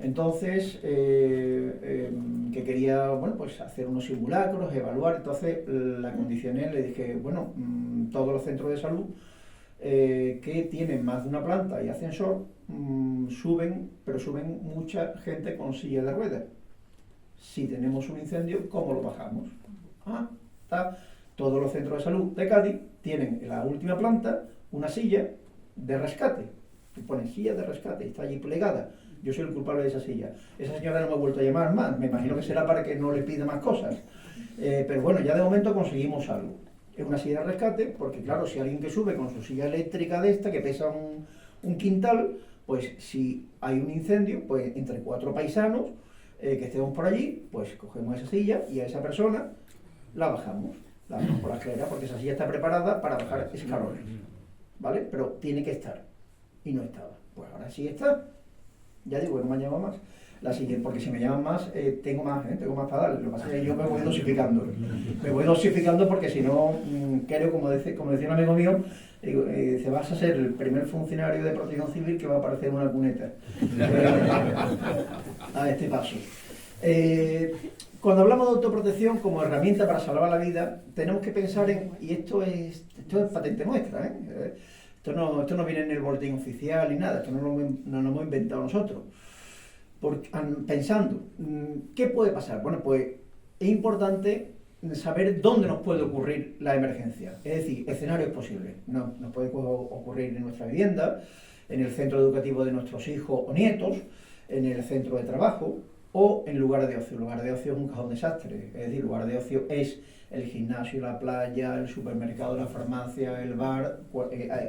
Entonces, que quería, bueno, pues hacer unos simulacros, evaluar, entonces la condicioné, le dije, bueno, todos los centros de salud que tienen más de una planta y ascensor, suben mucha gente con silla de ruedas. Si tenemos un incendio, ¿cómo lo bajamos? Todos los centros de salud de Cádiz tienen en la última planta una silla de rescate. Te ponen silla de rescate, está allí plegada. Yo soy el culpable de esa silla. Esa señora no me ha vuelto a llamar más, me imagino que será para que no le pida más cosas. Pero bueno, ya de momento conseguimos algo. Es una silla de rescate, porque claro, si alguien que sube con su silla eléctrica de esta, que pesa un quintal, pues si hay un incendio, pues entre 4 paisanos que estemos por allí, pues cogemos esa silla y a esa persona la bajamos por la escalera, porque esa silla está preparada para bajar escalones, ¿vale? Pero tiene que estar, y no estaba. Pues ahora sí está. Ya digo, no me han llamado más. La siguiente, porque si me llaman más, tengo más para darle. Lo que pasa es que yo me voy dosificando. Me voy dosificando porque si no, creo, como decía un amigo mío, dice, vas a ser el primer funcionario de protección civil que va a aparecer en una cuneta. A este paso. Cuando hablamos de autoprotección como herramienta para salvar la vida, tenemos que pensar en, y esto es patente nuestra, Esto no viene en el boletín oficial ni nada, esto no lo hemos inventado nosotros. Pensando, ¿qué puede pasar? Bueno, pues es importante saber dónde nos puede ocurrir la emergencia, es decir, escenarios posibles. Nos puede ocurrir en nuestra vivienda, en el centro educativo de nuestros hijos o nietos, en el centro de trabajo o en lugar de ocio. Lugar de ocio es un cajón desastre, es decir, lugar de ocio es el gimnasio, la playa, el supermercado, la farmacia, el bar,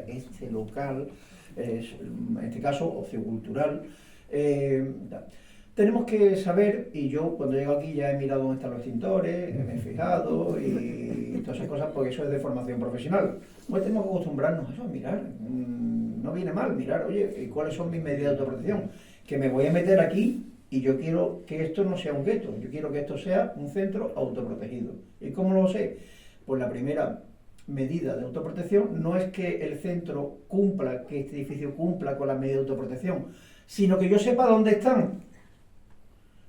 este local, en este caso, ocio cultural. Tenemos que saber, y yo cuando llego aquí ya he mirado dónde están los extintores, me he fijado y todas esas cosas, porque eso es de formación profesional. Pues tenemos que acostumbrarnos a eso, a mirar. No viene mal mirar, oye, ¿cuáles son mis medidas de autoprotección? Que me voy a meter aquí y yo quiero que esto no sea un gueto, yo quiero que esto sea un centro autoprotegido. ¿Y cómo lo sé? Pues la primera medida de autoprotección no es que el centro cumpla, que este edificio cumpla con las medidas de autoprotección, sino que yo sepa dónde están.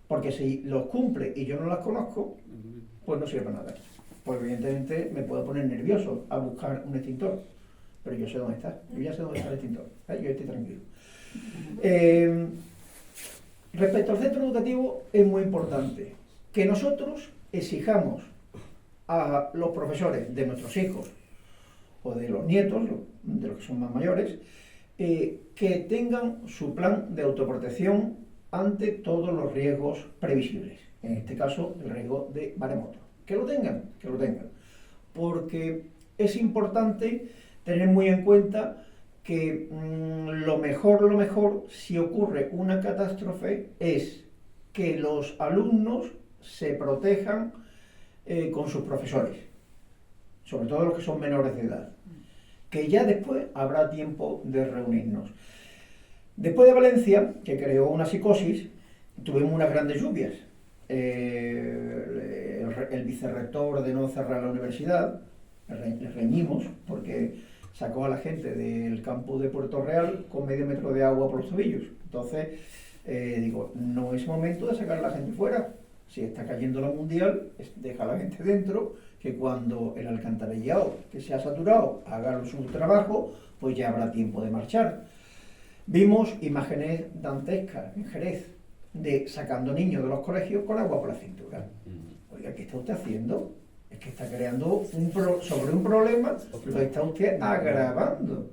Porque si los cumple y yo no las conozco, pues no sirve para nada. Pues evidentemente me puedo poner nervioso a buscar un extintor, pero yo sé dónde está, yo ya sé dónde está el extintor, yo estoy tranquilo. Respecto al centro educativo, es muy importante que nosotros exijamos a los profesores de nuestros hijos o de los nietos, de los que son más mayores, que tengan su plan de autoprotección ante todos los riesgos previsibles. En este caso, el riesgo de maremoto. Que lo tengan. Porque es importante tener muy en cuenta que lo mejor, si ocurre una catástrofe, es que los alumnos se protejan con sus profesores, sobre todo los que son menores de edad, que ya después habrá tiempo de reunirnos. Después de Valencia, que creó una psicosis, tuvimos unas grandes lluvias. El vicerrector ordenó cerrar la universidad, le reñimos porque sacó a la gente del campus de Puerto Real con medio metro de agua por los tobillos. Entonces, digo, no es momento de sacar a la gente fuera. Si está cayendo la mundial, deja a la gente dentro, que cuando el alcantarillado que se ha saturado haga su trabajo, pues ya habrá tiempo de marchar. Vimos imágenes dantescas en Jerez, de sacando niños de los colegios con agua por la cintura. Oiga, ¿qué está usted haciendo? Es que está creando sobre un problema, lo está usted agravando.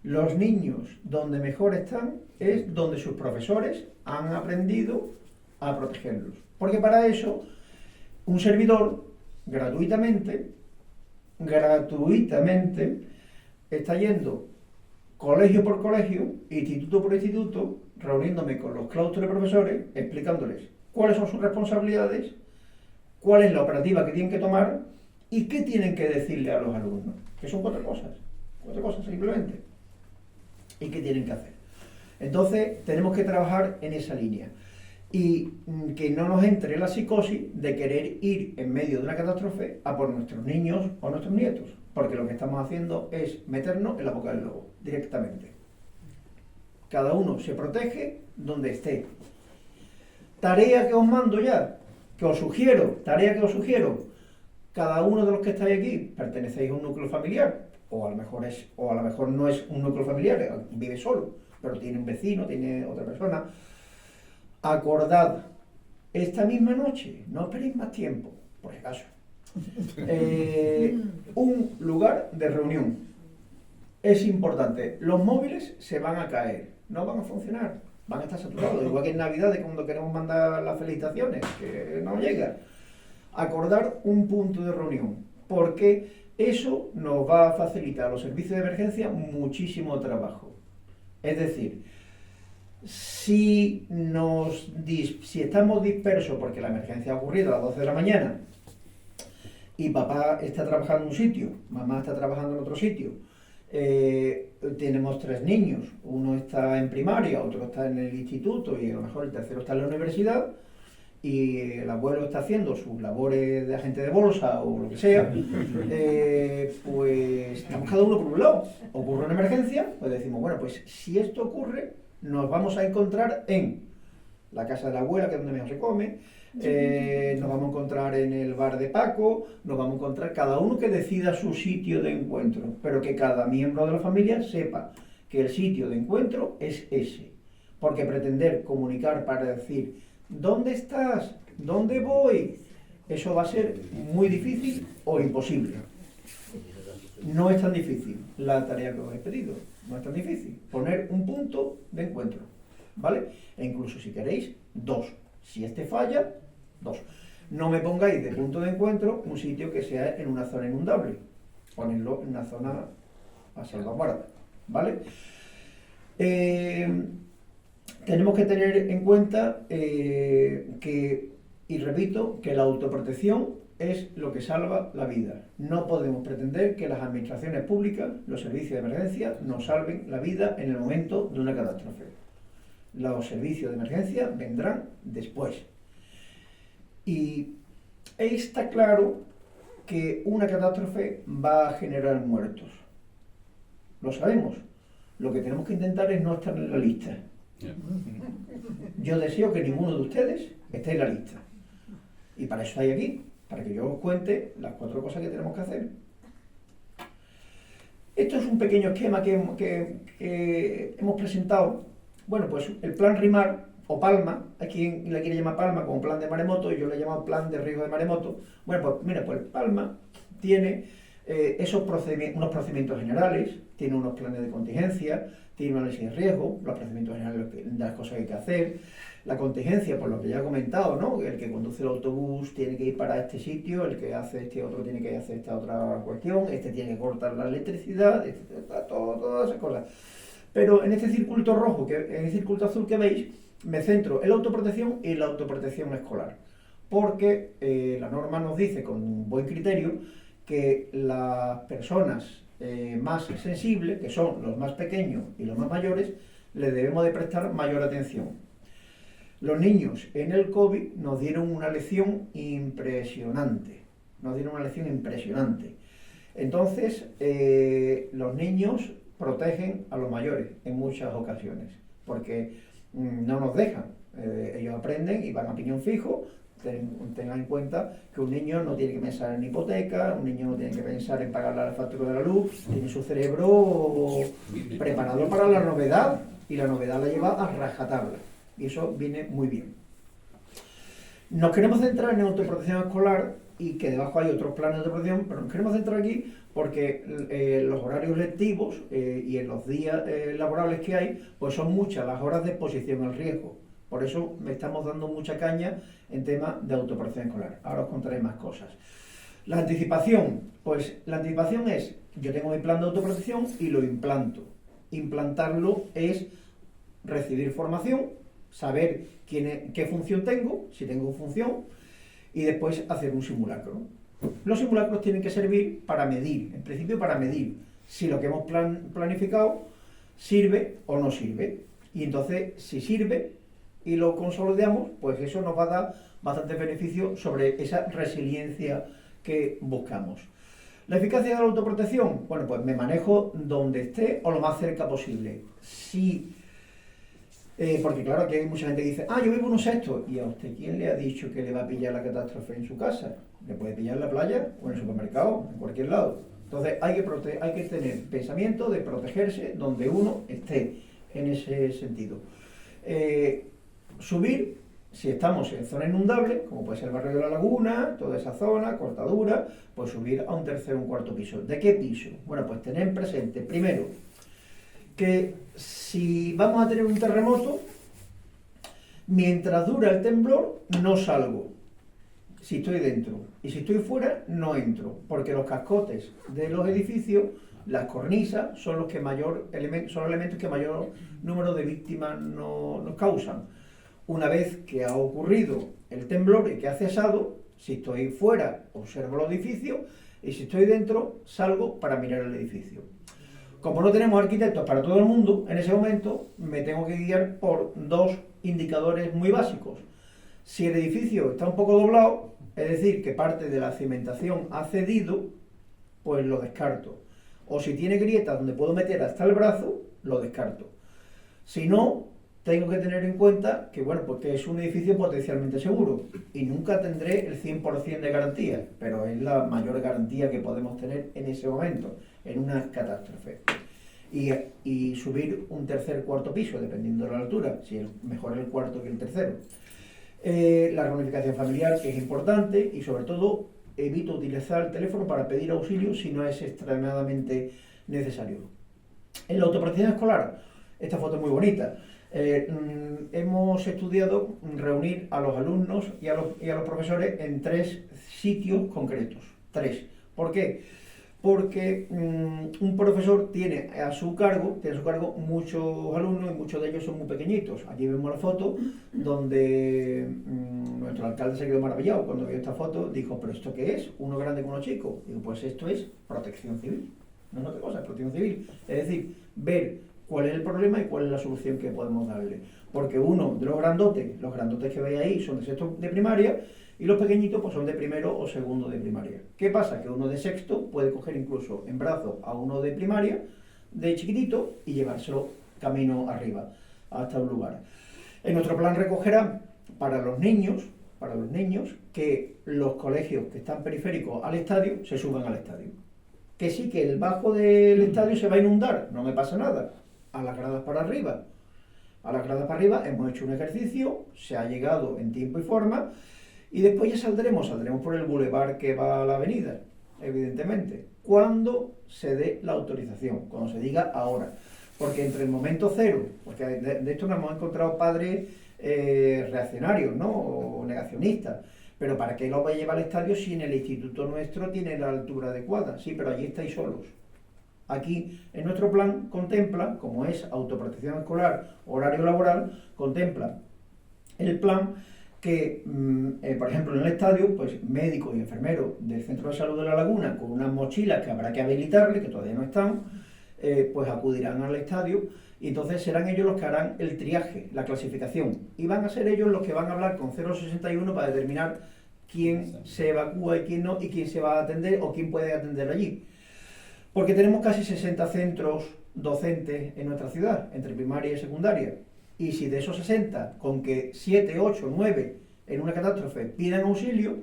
Los niños donde mejor están es donde sus profesores han aprendido a protegerlos. Porque para eso, un servidor, gratuitamente, está yendo colegio por colegio, instituto por instituto, reuniéndome con los claustros de profesores, explicándoles cuáles son sus responsabilidades, cuál es la operativa que tienen que tomar y qué tienen que decirle a los alumnos. Que son cuatro cosas simplemente. Y qué tienen que hacer. Entonces, tenemos que trabajar en esa línea. Y que no nos entre la psicosis de querer ir en medio de una catástrofe a por nuestros niños o nuestros nietos. Porque lo que estamos haciendo es meternos en la boca del lobo, directamente. Cada uno se protege donde esté. Tarea que os mando ya, tarea que os sugiero. Cada uno de los que estáis aquí pertenecéis a un núcleo familiar, o a lo mejor no es un núcleo familiar, vive solo, pero tiene un vecino, tiene otra persona. Acordad, esta misma noche, no esperéis más tiempo, por si acaso, un lugar de reunión. Es importante, los móviles se van a caer, no van a funcionar, van a estar saturados, igual que en Navidad, de cuando queremos mandar las felicitaciones, que no llega. Acordar un punto de reunión, porque eso nos va a facilitar a los servicios de emergencia muchísimo trabajo. Es decir, si estamos dispersos porque la emergencia ha ocurrido a las 12 de la mañana y papá está trabajando en un sitio, mamá está trabajando en otro sitio, tenemos 3 niños, uno está en primaria, otro está en el instituto y a lo mejor el tercero está en la universidad, y el abuelo está haciendo sus labores de agente de bolsa o lo que sea, pues estamos cada uno por un lado. Ocurre una emergencia, pues decimos, bueno, pues si esto ocurre, nos vamos a encontrar en la casa de la abuela, que es donde mejor se come, nos vamos a encontrar en el bar de Paco, nos vamos a encontrar cada uno que decida su sitio de encuentro, pero que cada miembro de la familia sepa que el sitio de encuentro es ese. Porque pretender comunicar para decir, ¿dónde estás? ¿Dónde voy? Eso va a ser muy difícil o imposible. No es tan difícil la tarea que os he pedido. No es tan difícil. Poner un punto de encuentro, ¿vale? E incluso si queréis, 2. Si este falla, 2. No me pongáis de punto de encuentro un sitio que sea en una zona inundable. Ponedlo en una zona a salvaguarda, ¿vale? Tenemos que tener en cuenta y repito, que la autoprotección es lo que salva la vida. No podemos pretender que las administraciones públicas, los servicios de emergencia, nos salven la vida en el momento de una catástrofe. Los servicios de emergencia vendrán después. Y está claro que una catástrofe va a generar muertos. Lo sabemos. Lo que tenemos que intentar es no estar en la lista. Yo deseo que ninguno de ustedes esté en la lista. Y para eso estáis aquí, para que yo os cuente las 4 cosas que tenemos que hacer. Esto es un pequeño esquema que hemos presentado. Bueno, pues el plan RIMAR, o PALMA, hay quien le quiere llamar PALMA como plan de maremoto, y yo le he llamado plan de riesgo de maremoto. Bueno, pues mira, pues PALMA tiene unos procedimientos generales, tiene unos planes de contingencia, tiene un análisis de riesgo, los procedimientos generales de las cosas que hay que hacer, la contingencia, por lo que ya he comentado, ¿no? El que conduce el autobús tiene que ir para este sitio, el que hace este otro tiene que hacer esta otra cuestión, este tiene que cortar la electricidad, todas esas cosas. Pero en este círculo rojo, en el círculo azul que veis, me centro en la autoprotección y la autoprotección escolar. Porque la norma nos dice, con buen criterio, que las personas más sensibles, que son los más pequeños y los más mayores, les debemos de prestar mayor atención. Los niños en el COVID nos dieron una lección impresionante. Entonces, los niños protegen a los mayores en muchas ocasiones, porque no nos dejan. Ellos aprenden y van a piñón fijo. Tengan en cuenta que un niño no tiene que pensar en hipoteca, un niño no tiene que pensar en pagar la factura de la luz, tiene su cerebro preparado para la novedad, y la novedad la lleva a rajatabla. y eso viene muy bien. Nos queremos centrar en autoprotección escolar y que debajo hay otros planes de protección, pero nos queremos centrar aquí porque los horarios lectivos y en los días laborables que hay, pues son muchas las horas de exposición al riesgo. Por eso me estamos dando mucha caña en temas de autoprotección escolar. Ahora os contaré más cosas. La anticipación, pues la anticipación es, yo tengo mi plan de autoprotección y lo implanto. Implantarlo es recibir formación, saber qué función tengo, si tengo función, y después hacer un simulacro. Los simulacros tienen que servir para medir, en principio para medir si lo que hemos planificado sirve o no sirve. Y entonces, si sirve y lo consolidamos, pues eso nos va a dar bastante beneficio sobre esa resiliencia que buscamos. La eficacia de la autoprotección, bueno, pues me manejo donde esté o lo más cerca posible. Si porque claro, aquí hay mucha gente que dice, yo vivo en un sexto. ¿Y a usted quién le ha dicho que le va a pillar la catástrofe en su casa? Le puede pillar en la playa o en el supermercado, en cualquier lado. Entonces hay que tener pensamiento de protegerse donde uno esté, en ese sentido. Subir, si estamos en zona inundable, como puede ser el barrio de la Laguna, toda esa zona, Cortadura, pues subir a un tercer o un cuarto piso. ¿De qué piso? Bueno, pues tener presente, primero, que si vamos a tener un terremoto, mientras dura el temblor, no salgo, si estoy dentro. Y si estoy fuera, no entro, porque los cascotes de los edificios, las cornisas, son los elementos que mayor número de víctimas nos causan. Una vez que ha ocurrido el temblor y que ha cesado, si estoy fuera, observo los edificios, y si estoy dentro, salgo para mirar el edificio. Como no tenemos arquitectos para todo el mundo, en ese momento me tengo que guiar por dos indicadores muy básicos. Si el edificio está un poco doblado, es decir, que parte de la cimentación ha cedido, pues lo descarto. O si tiene grietas donde puedo meter hasta el brazo, lo descarto. Si no, tengo que tener en cuenta que, bueno, porque es un edificio potencialmente seguro y nunca tendré el 100% de garantía, pero es la mayor garantía que podemos tener en ese momento, en una catástrofe. Y subir un tercer cuarto piso, dependiendo de la altura, si es mejor el cuarto que el tercero. La reunificación familiar, que es importante, y sobre todo evito utilizar el teléfono para pedir auxilio si no es extremadamente necesario. En la autoprotección escolar, esta foto es muy bonita. Hemos estudiado reunir a los alumnos y a los profesores en 3 sitios concretos. 3. ¿Por qué? Porque un profesor tiene a su cargo muchos alumnos y muchos de ellos son muy pequeñitos. Aquí vemos la foto donde nuestro alcalde se quedó maravillado cuando vio esta foto. Dijo, ¿pero esto qué es? ¿Uno grande con uno chico? Digo, pues esto es protección civil. No es otra cosa, es protección civil. Es decir, ver cuál es el problema y cuál es la solución que podemos darle. Porque uno de los grandotes que veis ahí son de sexto de primaria, y los pequeñitos pues son de primero o segundo de primaria. ¿Qué pasa? Que uno de sexto puede coger incluso en brazos a uno de primaria, de chiquitito, y llevárselo camino arriba, hasta un lugar. En nuestro plan recogerá para los niños, que los colegios que están periféricos al estadio se suban al estadio. Que sí, que el bajo del estadio se va a inundar, no me pasa nada. A las gradas para arriba. A las gradas para arriba hemos hecho un ejercicio, se ha llegado en tiempo y forma, y después ya saldremos por el bulevar que va a la avenida, evidentemente, cuando se dé la autorización, cuando se diga ahora. Porque entre el momento cero, porque de esto nos hemos encontrado padres reaccionarios, ¿no? O negacionistas. Pero ¿para qué lo va a llevar al estadio si en el instituto nuestro tiene la altura adecuada? Sí, pero allí estáis solos. Aquí, en nuestro plan, contempla, como es autoprotección escolar, horario laboral, contempla el plan que, por ejemplo, en el estadio, pues médicos y enfermeros del Centro de Salud de La Laguna, con unas mochilas que habrá que habilitarle, que todavía no están, pues acudirán al estadio, y entonces serán ellos los que harán el triaje, la clasificación, y van a ser ellos los que van a hablar con 061 para determinar quién se evacúa y quién no, y quién se va a atender o quién puede atender allí. Porque tenemos casi 60 centros docentes en nuestra ciudad, entre primaria y secundaria. Y si de esos 60, con que 7, 8, 9 en una catástrofe pidan auxilio,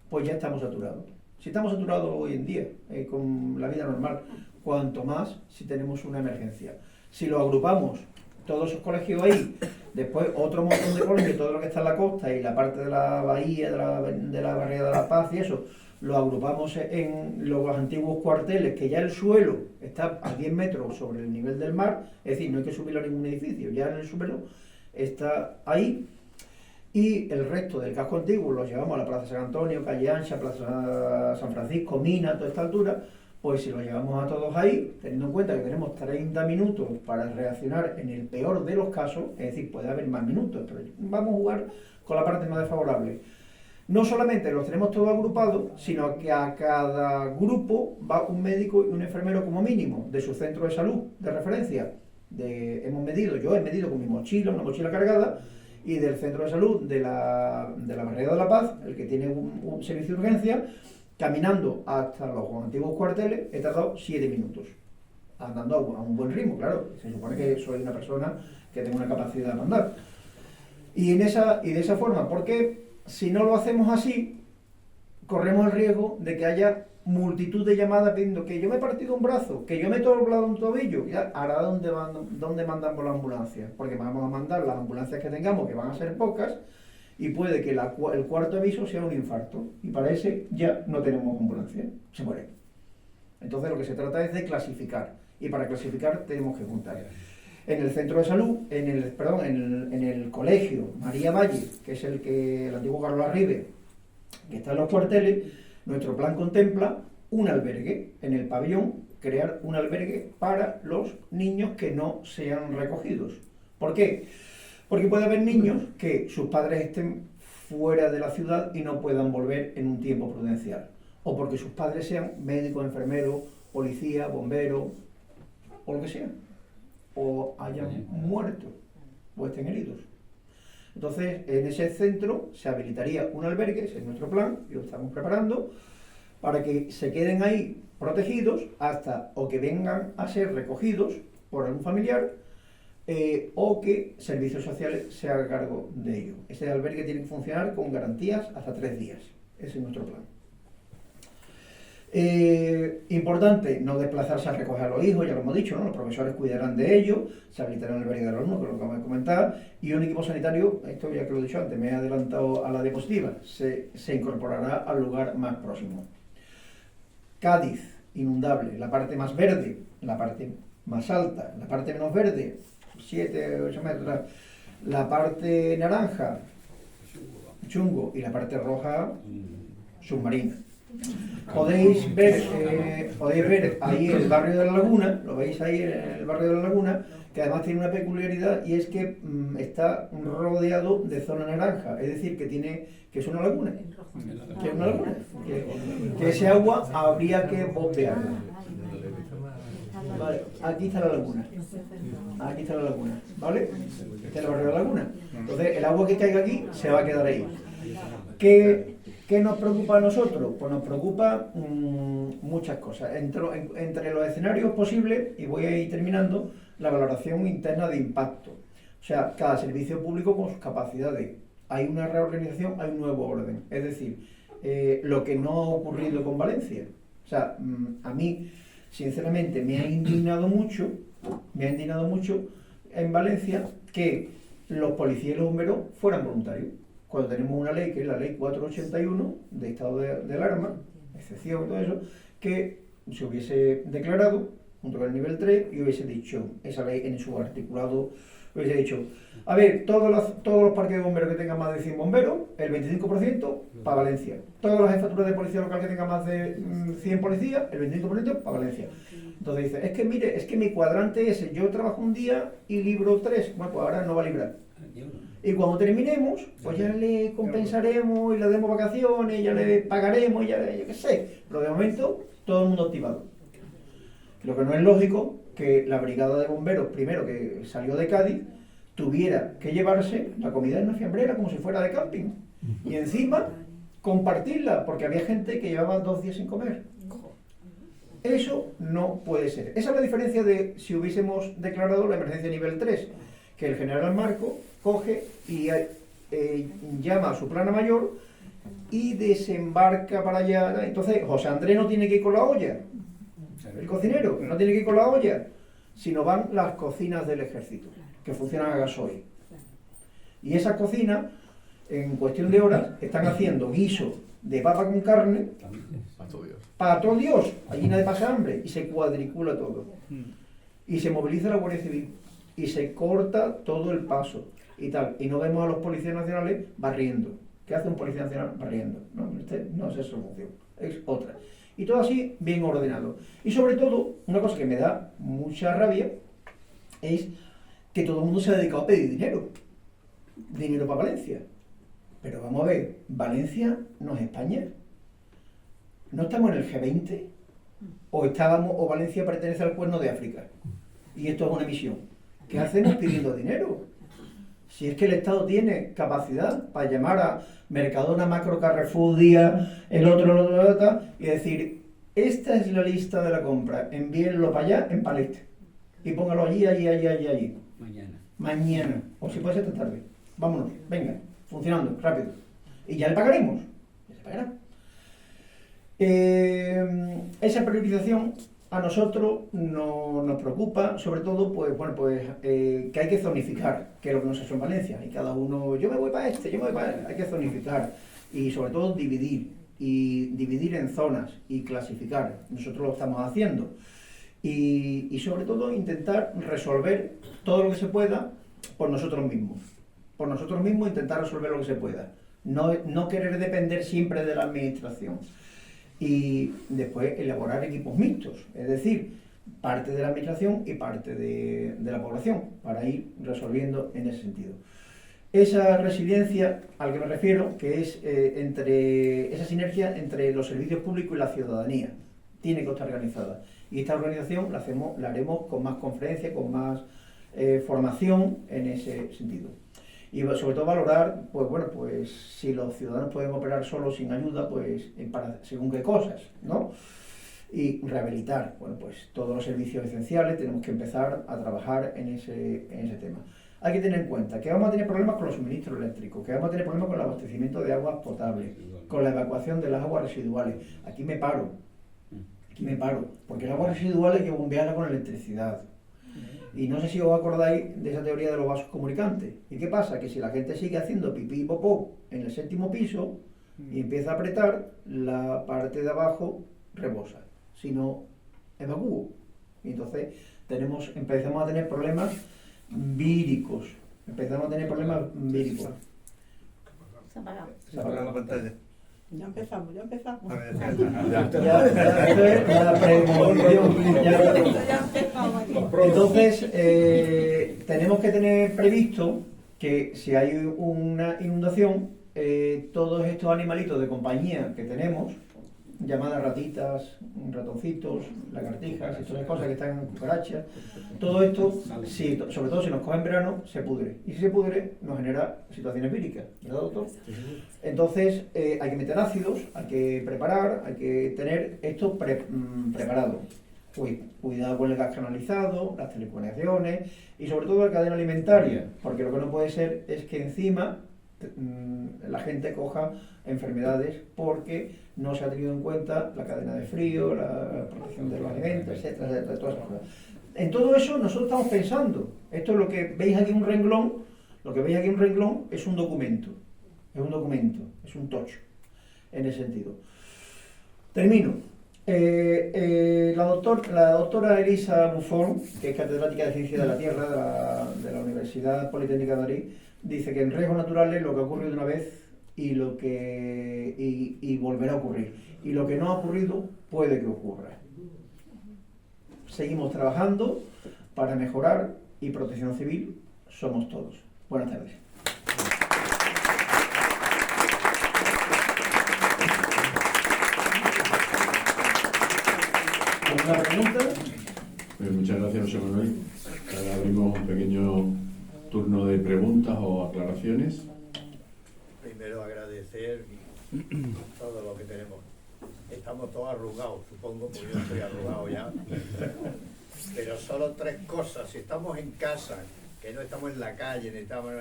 pues ya estamos saturados. Si estamos saturados hoy en día, con la vida normal, cuanto más si tenemos una emergencia. Si lo agrupamos, todos esos colegios ahí, Después otro montón de colegios, todo lo que está en la costa y la parte de la bahía, de la barriada de La Paz y eso, lo agrupamos en los antiguos cuarteles, que ya el suelo está a 10 metros sobre el nivel del mar, es decir, no hay que subirlo a ningún edificio, ya en el suelo está ahí. Y el resto del casco antiguo lo llevamos a la Plaza San Antonio, Calle Ancha, Plaza San Francisco, Mina, toda esta altura. Pues si lo llevamos a todos ahí, teniendo en cuenta que tenemos 30 minutos para reaccionar en el peor de los casos, es decir, puede haber más minutos, pero vamos a jugar con la parte más desfavorable. No solamente los tenemos todos agrupados, sino que a cada grupo va un médico y un enfermero como mínimo, de su centro de salud de referencia. Yo he medido con mi mochila, una mochila cargada, y del centro de salud de la Barriada de La Paz, el que tiene un servicio de urgencia, caminando hasta los antiguos cuarteles, he tardado 7 minutos, andando a un buen ritmo, claro, se supone que soy una persona que tengo una capacidad de andar. Y de esa forma, porque si no lo hacemos así, corremos el riesgo de que haya multitud de llamadas pidiendo que yo me he partido un brazo, que yo me he doblado un tobillo. Ya, ahora ¿dónde mandamos la ambulancia? Porque vamos a mandar las ambulancias que tengamos, que van a ser pocas, y puede que el cuarto aviso sea un infarto. Y para ese ya no tenemos ambulancia, se muere. Entonces lo que se trata es de clasificar. Y para clasificar tenemos que juntar. En el centro de salud, en el colegio María Valle, que es el antiguo Carlos Arribe, que está en los cuarteles, nuestro plan contempla un albergue en el pabellón, crear un albergue para los niños que no sean recogidos. ¿Por qué? Porque puede haber niños que sus padres estén fuera de la ciudad y no puedan volver en un tiempo prudencial. O porque sus padres sean médicos, enfermeros, policía, bomberos, o lo que sea. O hayan muerto, o estén heridos. Entonces, en ese centro se habilitaría un albergue, ese es nuestro plan, y lo estamos preparando, para que se queden ahí protegidos hasta o que vengan a ser recogidos por algún familiar, o que servicios sociales se hagan cargo de ello. Ese albergue tiene que funcionar con garantías hasta 3 días. Ese es nuestro plan. Importante, no desplazarse a recoger a los hijos, ya lo hemos dicho, ¿no? Los profesores cuidarán de ellos, se habilitará el albergue de los alumnos, que es lo que vamos a comentar, y un equipo sanitario, esto ya que lo he dicho antes, me he adelantado a la diapositiva, se incorporará al lugar más próximo. Cádiz, inundable, la parte más verde, la parte más alta, la parte menos verde, 7, 8 metros, la parte naranja, chungo, y la parte roja, submarina. Podéis ver ahí el barrio de la Laguna, lo veis ahí en el barrio de la Laguna, que además tiene una peculiaridad y es que está rodeado de zona naranja, es decir, que es una laguna, que ese agua habría que bombearla. Vale, aquí está la laguna, ¿vale? Este es el barrio de la Laguna. Entonces el agua que caiga aquí se va a quedar ahí. ¿Qué nos preocupa a nosotros? Pues nos preocupa muchas cosas. Entre los escenarios posibles, y voy a ir terminando, la valoración interna de impacto. O sea, cada servicio público con sus capacidades. Hay una reorganización, hay un nuevo orden. Es decir, lo que no ha ocurrido con Valencia. O sea, a mí, sinceramente, me ha indignado mucho en Valencia que los policías y los bomberos fueran voluntarios. Cuando tenemos una ley, que es la ley 481, de estado de alarma, excepción y todo eso, que se hubiese declarado, junto con el nivel 3, y hubiese dicho, esa ley en su articulado, hubiese dicho, a ver, todos los parques de bomberos que tengan más de 100 bomberos, el 25% para Valencia. Todas las jefaturas de policía local que tengan más de 100 policías, el 25% para Valencia. Entonces dice, es que mi cuadrante es, yo trabajo un día y libro 3, bueno, pues ahora no va a librar. Y cuando terminemos, pues ya le compensaremos y le demos vacaciones, ya le pagaremos, yo qué sé. Pero de momento, todo el mundo activado. Lo que no es lógico que la brigada de bomberos, primero que salió de Cádiz, tuviera que llevarse la comida en una fiambrera como si fuera de camping. Y encima, compartirla, porque había gente que llevaba 2 días sin comer. Eso no puede ser. Esa es la diferencia de si hubiésemos declarado la emergencia nivel 3, que el general Marco coge y llama a su plana mayor y desembarca para allá. Entonces, José Andrés no tiene que ir con la olla, el cocinero, no tiene que ir con la olla, sino van las cocinas del ejército, que funcionan a gasoil. Y esas cocinas, en cuestión de horas, están haciendo guiso de papa con carne para todo Dios. Allí nadie pasa hambre y se cuadricula todo. Y se moviliza la Guardia Civil y se corta todo el paso y tal. Y no vemos a los policías nacionales barriendo. ¿Qué hace un policía nacional? Barriendo. No, no es esa solución, es otra. Y todo así bien ordenado. Y sobre todo, una cosa que me da mucha rabia es que todo el mundo se ha dedicado a pedir dinero. Dinero para Valencia. Pero vamos a ver, Valencia no es España. ¿No estamos en el G20? ¿O Valencia pertenece al Cuerno de África? Y esto es una misión. ¿Qué hacemos pidiendo dinero? Si es que el Estado tiene capacidad para llamar a Mercadona, Macro, Carrefour, Día, el otro, y decir, esta es la lista de la compra, envíenlo para allá en palete. Y póngalo allí. Mañana. O si puede ser esta tarde. Vámonos, venga, funcionando, rápido. Y ya le pagaremos. Ya se pagará. Esa priorización a nosotros nos preocupa, sobre todo, que hay que zonificar, que es lo que nos ha hecho en Valencia, y cada uno, yo me voy para este, hay que zonificar, y sobre todo dividir en zonas, y clasificar, nosotros lo estamos haciendo, y sobre todo intentar resolver todo lo que se pueda por nosotros mismos, intentar resolver lo que se pueda, no querer depender siempre de la administración. Y después elaborar equipos mixtos, es decir, parte de la administración y parte de la población, para ir resolviendo en ese sentido. Esa resiliencia al que me refiero, que es esa sinergia entre los servicios públicos y la ciudadanía, tiene que estar organizada. Y esta organización la haremos con más conferencias, con más formación en ese sentido. Y sobre todo valorar, pues si los ciudadanos pueden operar solos sin ayuda, pues según qué cosas, ¿no? Y rehabilitar, pues todos los servicios esenciales, tenemos que empezar a trabajar en ese tema. Hay que tener en cuenta que vamos a tener problemas con los suministros eléctricos, que vamos a tener problemas con el abastecimiento de aguas potables, con la evacuación de las aguas residuales. Aquí me paro, porque las aguas residuales hay que bombearlas con electricidad. Y no sé si os acordáis de esa teoría de los vasos comunicantes. ¿Y qué pasa? Que si la gente sigue haciendo pipí y popó en el 7º piso y empieza a apretar, la parte de abajo rebosa. Si no, evacúo. Y entonces empezamos a tener problemas víricos. Se ha apagado. Se apaga la pantalla. Ya empezamos. A ver, La premonición. Ya empezamos aquí. Entonces, tenemos que tener previsto que si hay una inundación, todos estos animalitos de compañía que tenemos, llamadas ratitas, ratoncitos, lagartijas, y todas las cosas que están en cucarachas, todo esto, sobre todo si nos coge en verano, se pudre. Y si se pudre, nos genera situaciones víricas, ¿verdad, doctor? Entonces, hay que meter ácidos, hay que preparar, hay que tener esto preparado. Cuidado con el gas canalizado, las telecomunicaciones y sobre todo la cadena alimentaria, porque lo que no puede ser es que encima la gente coja enfermedades porque no se ha tenido en cuenta la cadena de frío, la protección de los alimentos, etcétera, todas esas cosas. En todo eso nosotros estamos pensando. Esto es lo que veis aquí un renglón, es un documento, es un tocho, en ese sentido. Termino. La doctora Elisa Buffon, que es catedrática de Ciencia de la Tierra de la Universidad Politécnica de Madrid, dice que en riesgos naturales lo que ocurre de una vez y volverá a ocurrir. Y lo que no ha ocurrido puede que ocurra. Seguimos trabajando para mejorar y Protección Civil somos todos. Buenas tardes. ¿Alguna pregunta? Pues muchas gracias, José Manuel. Ahora abrimos un pequeño turno de preguntas o aclaraciones. Primero agradecer todo lo que tenemos. Estamos todos arrugados, supongo, porque yo estoy arrugado ya. Pero solo 3 cosas. Si estamos en casa, que no estamos en la calle, ni estamos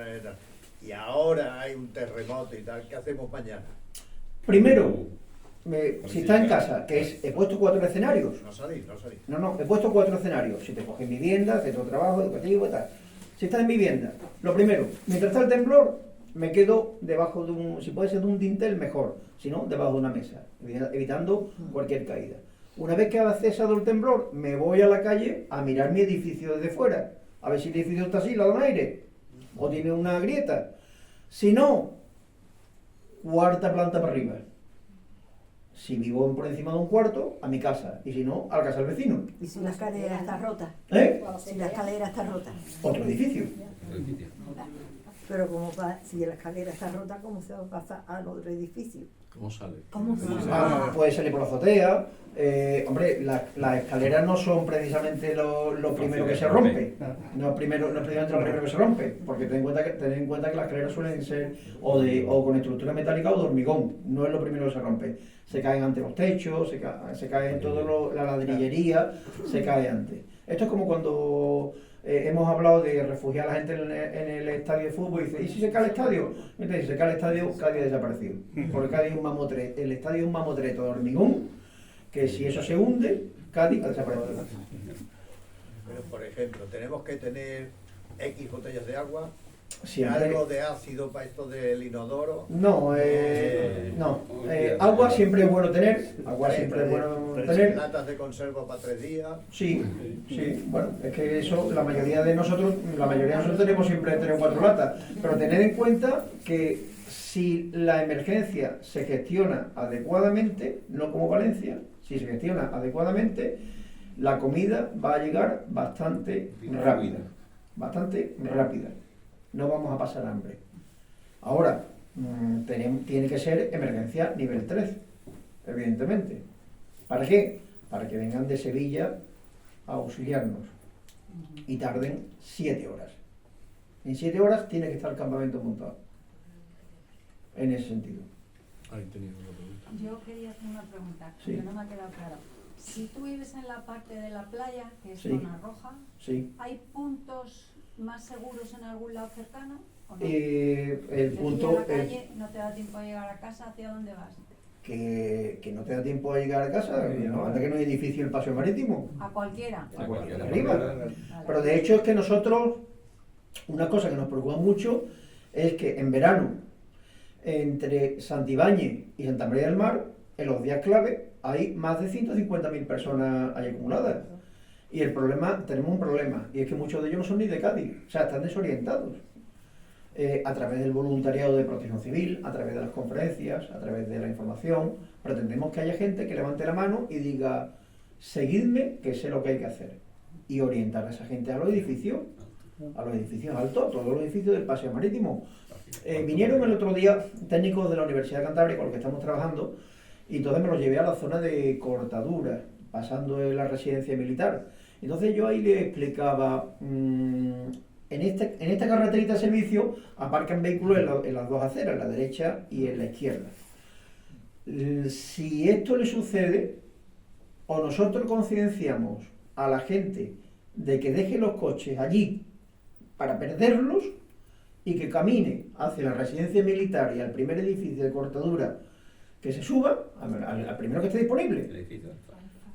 y ahora hay un terremoto y tal, ¿qué hacemos mañana? Primero, si estás en casa, he puesto 4 escenarios. No salís. No, he puesto 4 escenarios. Si te coges vivienda, centro de trabajo, educativo y tal. Si estás en vivienda, lo primero, mientras está el temblor, me quedo debajo de un, si puede ser de un dintel, mejor, si no, debajo de una mesa, evitando cualquier caída. Una vez que ha cesado el temblor, me voy a la calle a mirar mi edificio desde fuera, a ver si el edificio está así, lado al aire, o tiene una grieta. Si no, cuarta planta para arriba. Si vivo por encima de un cuarto, a mi casa, y si no, a la casa del vecino. ¿Y si la escalera está rota? ¿Eh? Si la escalera está rota. Otro edificio. Pero como si la escalera está rota, ¿cómo se va a pasar al otro edificio? ¿Cómo sale? ¿Cómo se Ah, puede salir por la azotea. Hombre, las escaleras no son precisamente lo primero que se rompe. No es precisamente lo primero que se rompe, porque ten en cuenta que las escaleras suelen ser o con estructura metálica o de hormigón. No es lo primero que se rompe. Se caen ante los techos, se caen la ladrillería, se cae antes. Esto es como cuando hemos hablado de refugiar a la gente en el estadio de fútbol y dice, ¿y si se cae el estadio? Entonces, si se cae el estadio, Cádiz ha desaparecido. Porque Cádiz es el estadio es un mamotreto de hormigón, que si eso se hunde, Cádiz ha desaparecido. Pero, por ejemplo, tenemos que tener X botellas de agua, Siempre. algo de ácido para esto del inodoro. No, agua siempre es bueno tener, Latas de conserva para 3 días. Sí, bueno, es que eso, la mayoría de nosotros tenemos siempre 3 o 4 latas, pero tened en cuenta que si la emergencia se gestiona adecuadamente, no como Valencia, si se gestiona adecuadamente, la comida va a llegar bastante rápida. No vamos a pasar hambre. Ahora, tiene que ser emergencia nivel 3, evidentemente. ¿Para qué? Para que vengan de Sevilla a auxiliarnos y tarden 7 horas. En 7 horas tiene que estar el campamento montado. En ese sentido. Ahí tenía una pregunta. Yo quería hacer una pregunta, Sí. que no me ha quedado claro. Si tú vives en la parte de la playa, que es Sí. zona roja, Sí. ¿hay puntos más seguros en algún lado cercano? ¿O no? El Desde punto la calle no te da tiempo a llegar a casa, ¿hacia dónde vas? que no te da tiempo a llegar a casa, no, anda que no hay edificio en el paseo marítimo. A cualquiera. A cualquier arriba. Vale. Pero de hecho es que nosotros, una cosa que nos preocupa mucho es que en verano, entre Santibáñez y Santa María del Mar, en los días clave, hay más de 150.000 personas ahí acumuladas. Y tenemos un problema, y es que muchos de ellos no son ni de Cádiz, o sea, están desorientados. A través del voluntariado de protección civil, a través de las conferencias, a través de la información, pretendemos que haya gente que levante la mano y diga, seguidme, que sé lo que hay que hacer. Y orientar a esa gente a los edificios altos, todos los edificios del paseo marítimo. Vinieron el otro día técnicos de la Universidad de Cantabria con los que estamos trabajando, y entonces me los llevé a la zona de Cortadura, pasando en la residencia militar. Entonces yo ahí le explicaba, en esta carreterita de servicio aparcan vehículos en las dos aceras, en la derecha y en la izquierda. Si esto le sucede, o nosotros concienciamos a la gente de que deje los coches allí para perderlos y que camine hacia la residencia militar y al primer edificio de Cortadura, que se suba al primero que esté disponible,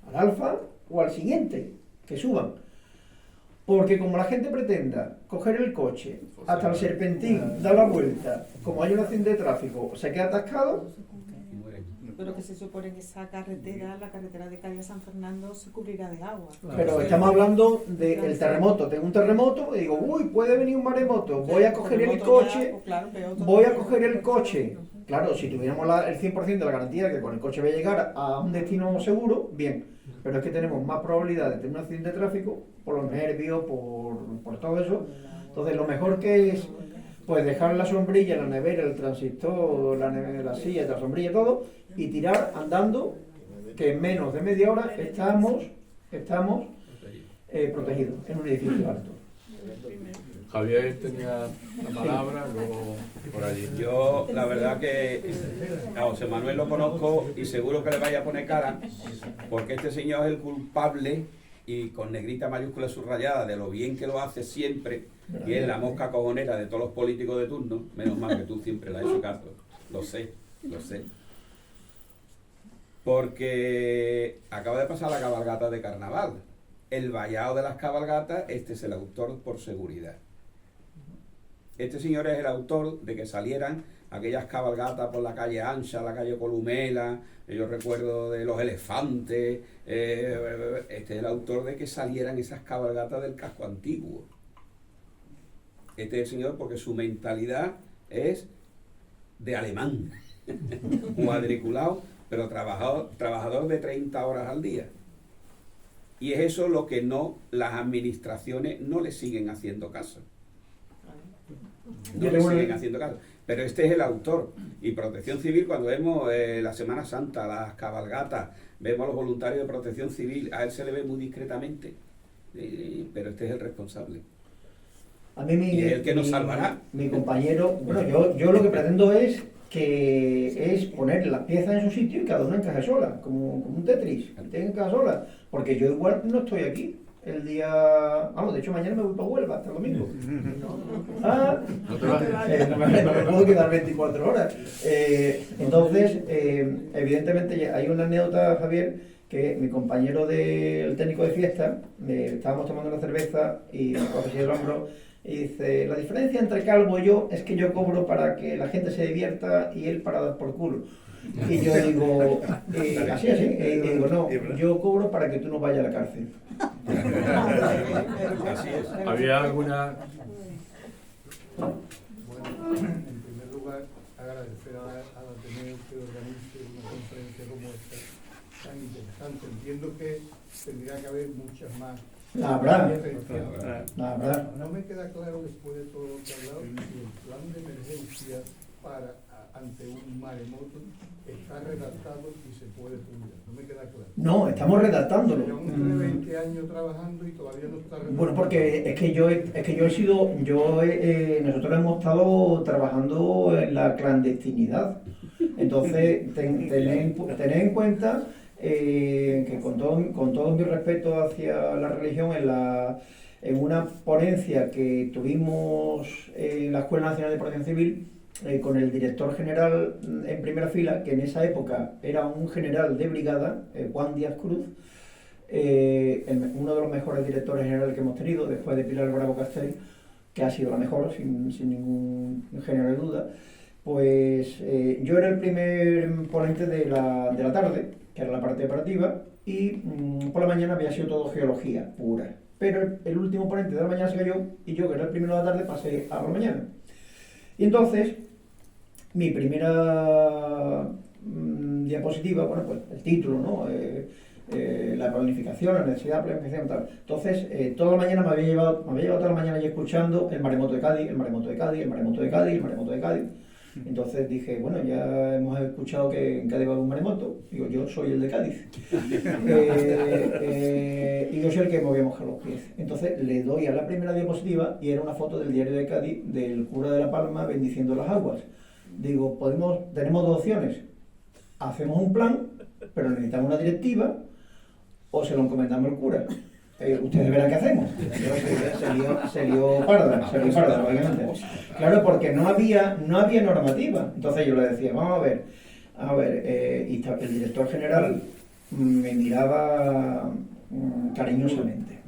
al Alfa o al siguiente, que suban. Porque como la gente pretenda coger el coche hasta el Serpentín, dar la vuelta, como hay un accidente de tráfico, se queda atascado. Pero que se supone que esa carretera, la carretera de Cádiz a San Fernando, se cubrirá de agua. Pero estamos hablando del terremoto. Tengo un terremoto y digo, uy, puede venir un maremoto, voy a coger el coche, Claro, si tuviéramos el 100% de la garantía de que con el coche voy a llegar a un destino seguro, bien. Pero es que tenemos más probabilidad de tener un accidente de tráfico por los nervios, por todo eso. Entonces lo mejor que es pues dejar la sombrilla, la nevera, el transistor, la silla, la sombrilla, todo, y tirar andando, que en menos de media hora estamos protegidos en un edificio alto. Javier tenía la palabra, luego por allí. Yo, la verdad que a José Manuel lo conozco y seguro que le vaya a poner cara, porque este señor es el culpable, y con negrita mayúscula subrayada, de lo bien que lo hace siempre, y es la mosca cojonera de todos los políticos de turno. Menos mal que tú siempre le has hecho caso, lo sé. Porque acaba de pasar la cabalgata de carnaval. El vallado de las cabalgatas, este es el autor por seguridad. este señor es el autor de que salieran aquellas cabalgatas por la calle Ancha, la calle Columela, yo recuerdo de los elefantes, este es el autor de que salieran esas cabalgatas del casco antiguo. Este es el señor porque su mentalidad es de alemán, cuadriculado, pero trabajador de 30 horas al día. Y es eso lo que las administraciones no le siguen haciendo caso. No le siguen haciendo caso. Pero este es el autor. Y Protección Civil, cuando vemos la Semana Santa, las cabalgatas, vemos a los voluntarios de Protección Civil, a él se le ve muy discretamente. Pero este es el responsable. A mí y es el que nos salvará. Mi compañero, bueno, yo lo que pretendo es poner las piezas en su sitio y cada una encaje sola, como un Tetris, que encaja sola, porque yo igual no estoy aquí el día, vamos, de hecho mañana me voy para Huelva hasta el domingo. No me puedo quedar 24 horas. Entonces, evidentemente hay una anécdota, Javier, que mi compañero del técnico de fiesta, estábamos tomando una cerveza y me coge así el hombro y dice, la diferencia entre Calvo y yo es que yo cobro para que la gente se divierta y él para dar por culo. Y yo digo, así, y digo, no, yo cobro para que tú no vayas a la cárcel. Así es. ¿Había alguna...? Bueno, en primer lugar, agradecer al Ateneo que organice una conferencia como esta, tan interesante. Entiendo que tendría que haber muchas más. La verdad. No me queda claro, después de todo lo que he hablado, si el plan de emergencia ante un maremoto está redactado y se puede publicar. No me queda claro. No, estamos redactándolo. Llevamos 20 años trabajando y todavía no está redactado. Bueno, porque nosotros hemos estado trabajando en la clandestinidad. Entonces, tened en cuenta que con todo mi respeto hacia la religión, en una ponencia que tuvimos en la Escuela Nacional de Protección Civil, con el director general en primera fila, que en esa época era un general de brigada, Juan Díaz Cruz, uno de los mejores directores generales que hemos tenido, después de Pilar Bravo Castell, que ha sido la mejor, sin ningún género de duda. Pues yo era el primer ponente de la tarde, que era la parte operativa, y por la mañana había sido todo geología pura. Pero el último ponente de la mañana se cayó, y yo, que era el primero de la tarde, pasé a la mañana. Y entonces, mi primera diapositiva, bueno, pues el título, ¿no? La planificación, la necesidad de planificación, tal. Entonces, toda la mañana me había llevado toda la mañana y escuchando el maremoto de Cádiz, el maremoto de Cádiz, el maremoto de Cádiz, el maremoto de Cádiz. Entonces dije, bueno, ya hemos escuchado que en Cádiz va a haber un maremoto. Digo, yo soy el de Cádiz. Y yo soy el que me voy a mojar los pies. Entonces le doy a la primera diapositiva y era una foto del diario de Cádiz del cura de La Palma bendiciendo las aguas. Digo, tenemos dos opciones. Hacemos un plan, pero necesitamos una directiva, o se lo encomendamos al cura. Ustedes verán qué hacemos. Se lió parda, obviamente. Claro, porque no había normativa. Entonces yo le decía, vamos a ver, y el director general me miraba cariñosamente.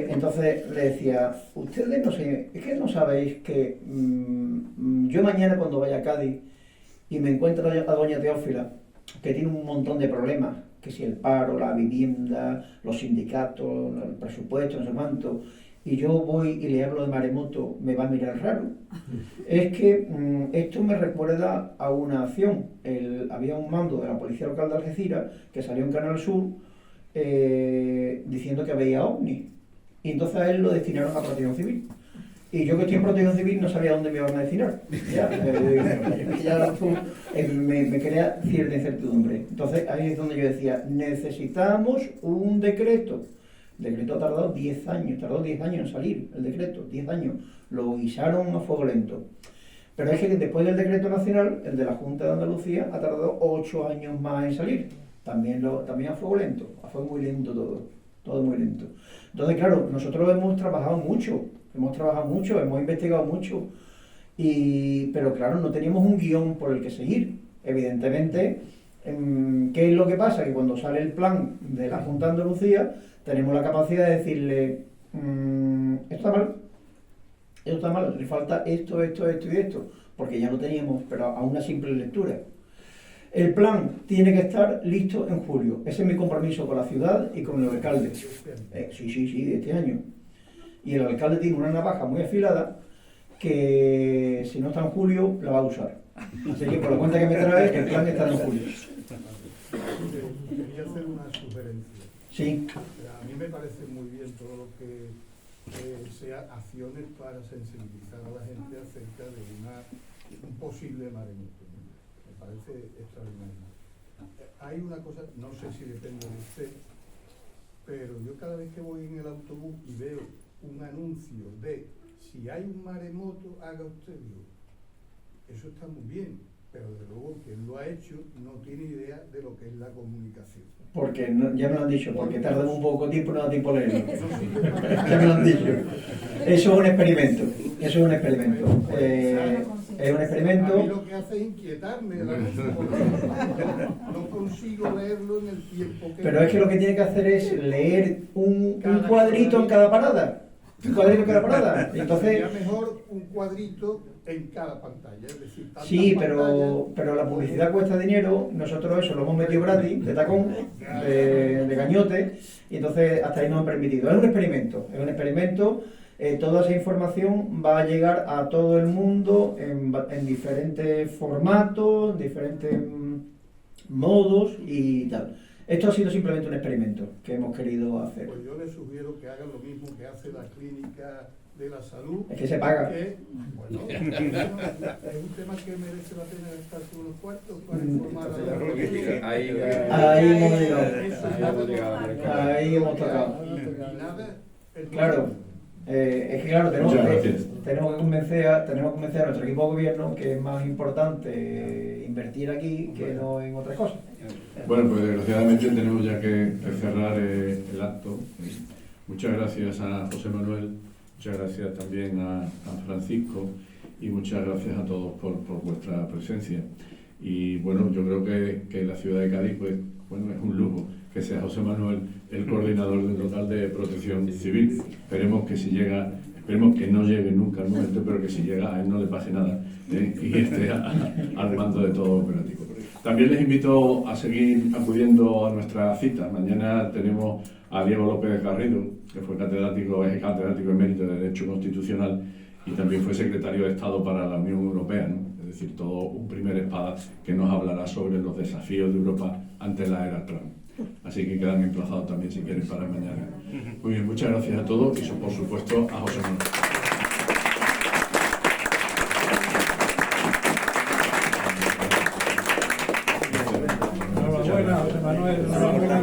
Entonces le decía, ustedes no sé, es que no sabéis que yo mañana cuando vaya a Cádiz y me encuentro a doña Teófila, que tiene un montón de problemas, que si el paro, la vivienda, los sindicatos, el presupuesto, no sé cuánto, y yo voy y le hablo de maremoto, me va a mirar raro. Es que esto me recuerda a una acción. Había un mando de la Policía Local de Algeciras que salió en Canal Sur diciendo que había ovnis. Y entonces a él lo destinaron a Protección Civil. Y yo, que estoy en Protección Civil, no sabía dónde me iban a destinar. Me crea cierta incertidumbre. Entonces ahí es donde yo decía, necesitamos un decreto. El decreto ha tardado 10 años, en salir el decreto, 10 años. Lo guisaron a fuego lento. Pero es que después del decreto nacional, el de la Junta de Andalucía, ha tardado 8 años más en salir. También a fuego lento, fue muy lento todo muy lento. Entonces, claro, nosotros hemos trabajado mucho, hemos investigado mucho, pero claro, no teníamos un guión por el que seguir. Evidentemente, ¿qué es lo que pasa? Que cuando sale el plan de la Junta de Andalucía, tenemos la capacidad de decirle, esto está mal, esto está mal, le falta esto, esto, esto y esto, porque ya lo teníamos, pero a una simple lectura. El plan tiene que estar listo en julio. Ese es mi compromiso con la ciudad y con el alcalde. Sí, de este año. Y el alcalde tiene una navaja muy afilada que si no está en julio la va a usar. Así que por la cuenta que me trae, el plan está en julio. Quería hacer una sugerencia. Sí. A mí me parece muy bien todo lo que sea acciones para sensibilizar a la gente acerca de un posible maremoto. Me parece extraordinario. Hay una cosa, no sé si depende de usted, pero yo cada vez que voy en el autobús y veo un anuncio de si hay un maremoto, haga usted Dios. Eso está muy bien, pero de luego quien lo ha hecho no tiene idea de lo que es la comunicación. Porque ya me lo han dicho, porque tardan un poco tiempo, no da tiempo a leerlo. Ya me lo han dicho. Eso es un experimento. Eso es un experimento. Es un experimento. A mí lo que hace es inquietarme. No consigo leerlo en el tiempo que... Pero es que lo que tiene que hacer es leer un cuadrito en cada parada. Un cuadrito en cada parada. Entonces, sería mejor un cuadrito en cada pantalla. Es decir, sí, pero la publicidad cuesta dinero. Nosotros eso lo hemos metido gratis, de tacón, de cañote, y entonces hasta ahí nos han permitido. Es un experimento. Es un experimento. Toda esa información va a llegar a todo el mundo en diferentes formatos, diferentes modos y tal. Esto ha sido simplemente un experimento que hemos querido hacer. Pues yo les sugiero que hagan lo mismo que hace la Clínica de la Salud. Es que se paga. Bueno, es un tema que merece la pena gastar unos cuartos para informar a la gente. Ahí hemos tocado. Y nada, Claro. Es que claro, tenemos que convencer a nuestro equipo de gobierno que es más importante invertir aquí que no en otras cosas. Bueno, pues desgraciadamente tenemos ya que cerrar el acto. Muchas gracias a José Manuel, muchas gracias también a Francisco y muchas gracias a todos por vuestra presencia. Y bueno, yo creo que en la ciudad de Cádiz, pues bueno, es un lujo que sea José Manuel el coordinador del local de protección civil. Esperemos que no llegue nunca el momento, pero que si llega a él no le pase nada y esté al mando de todo operativo. También les invito a seguir acudiendo a nuestra cita. Mañana tenemos a Diego López Garrido, que fue catedrático emérito de Derecho Constitucional y también fue secretario de Estado para la Unión Europea, ¿no? Es decir, todo un primer espada que nos hablará sobre los desafíos de Europa ante la era Trump. Así que quedan emplazados también si quieren para mañana. Muy bien, muchas gracias a todos y por supuesto a José Manuel. Enhorabuena, José Manuel. Enhorabuena.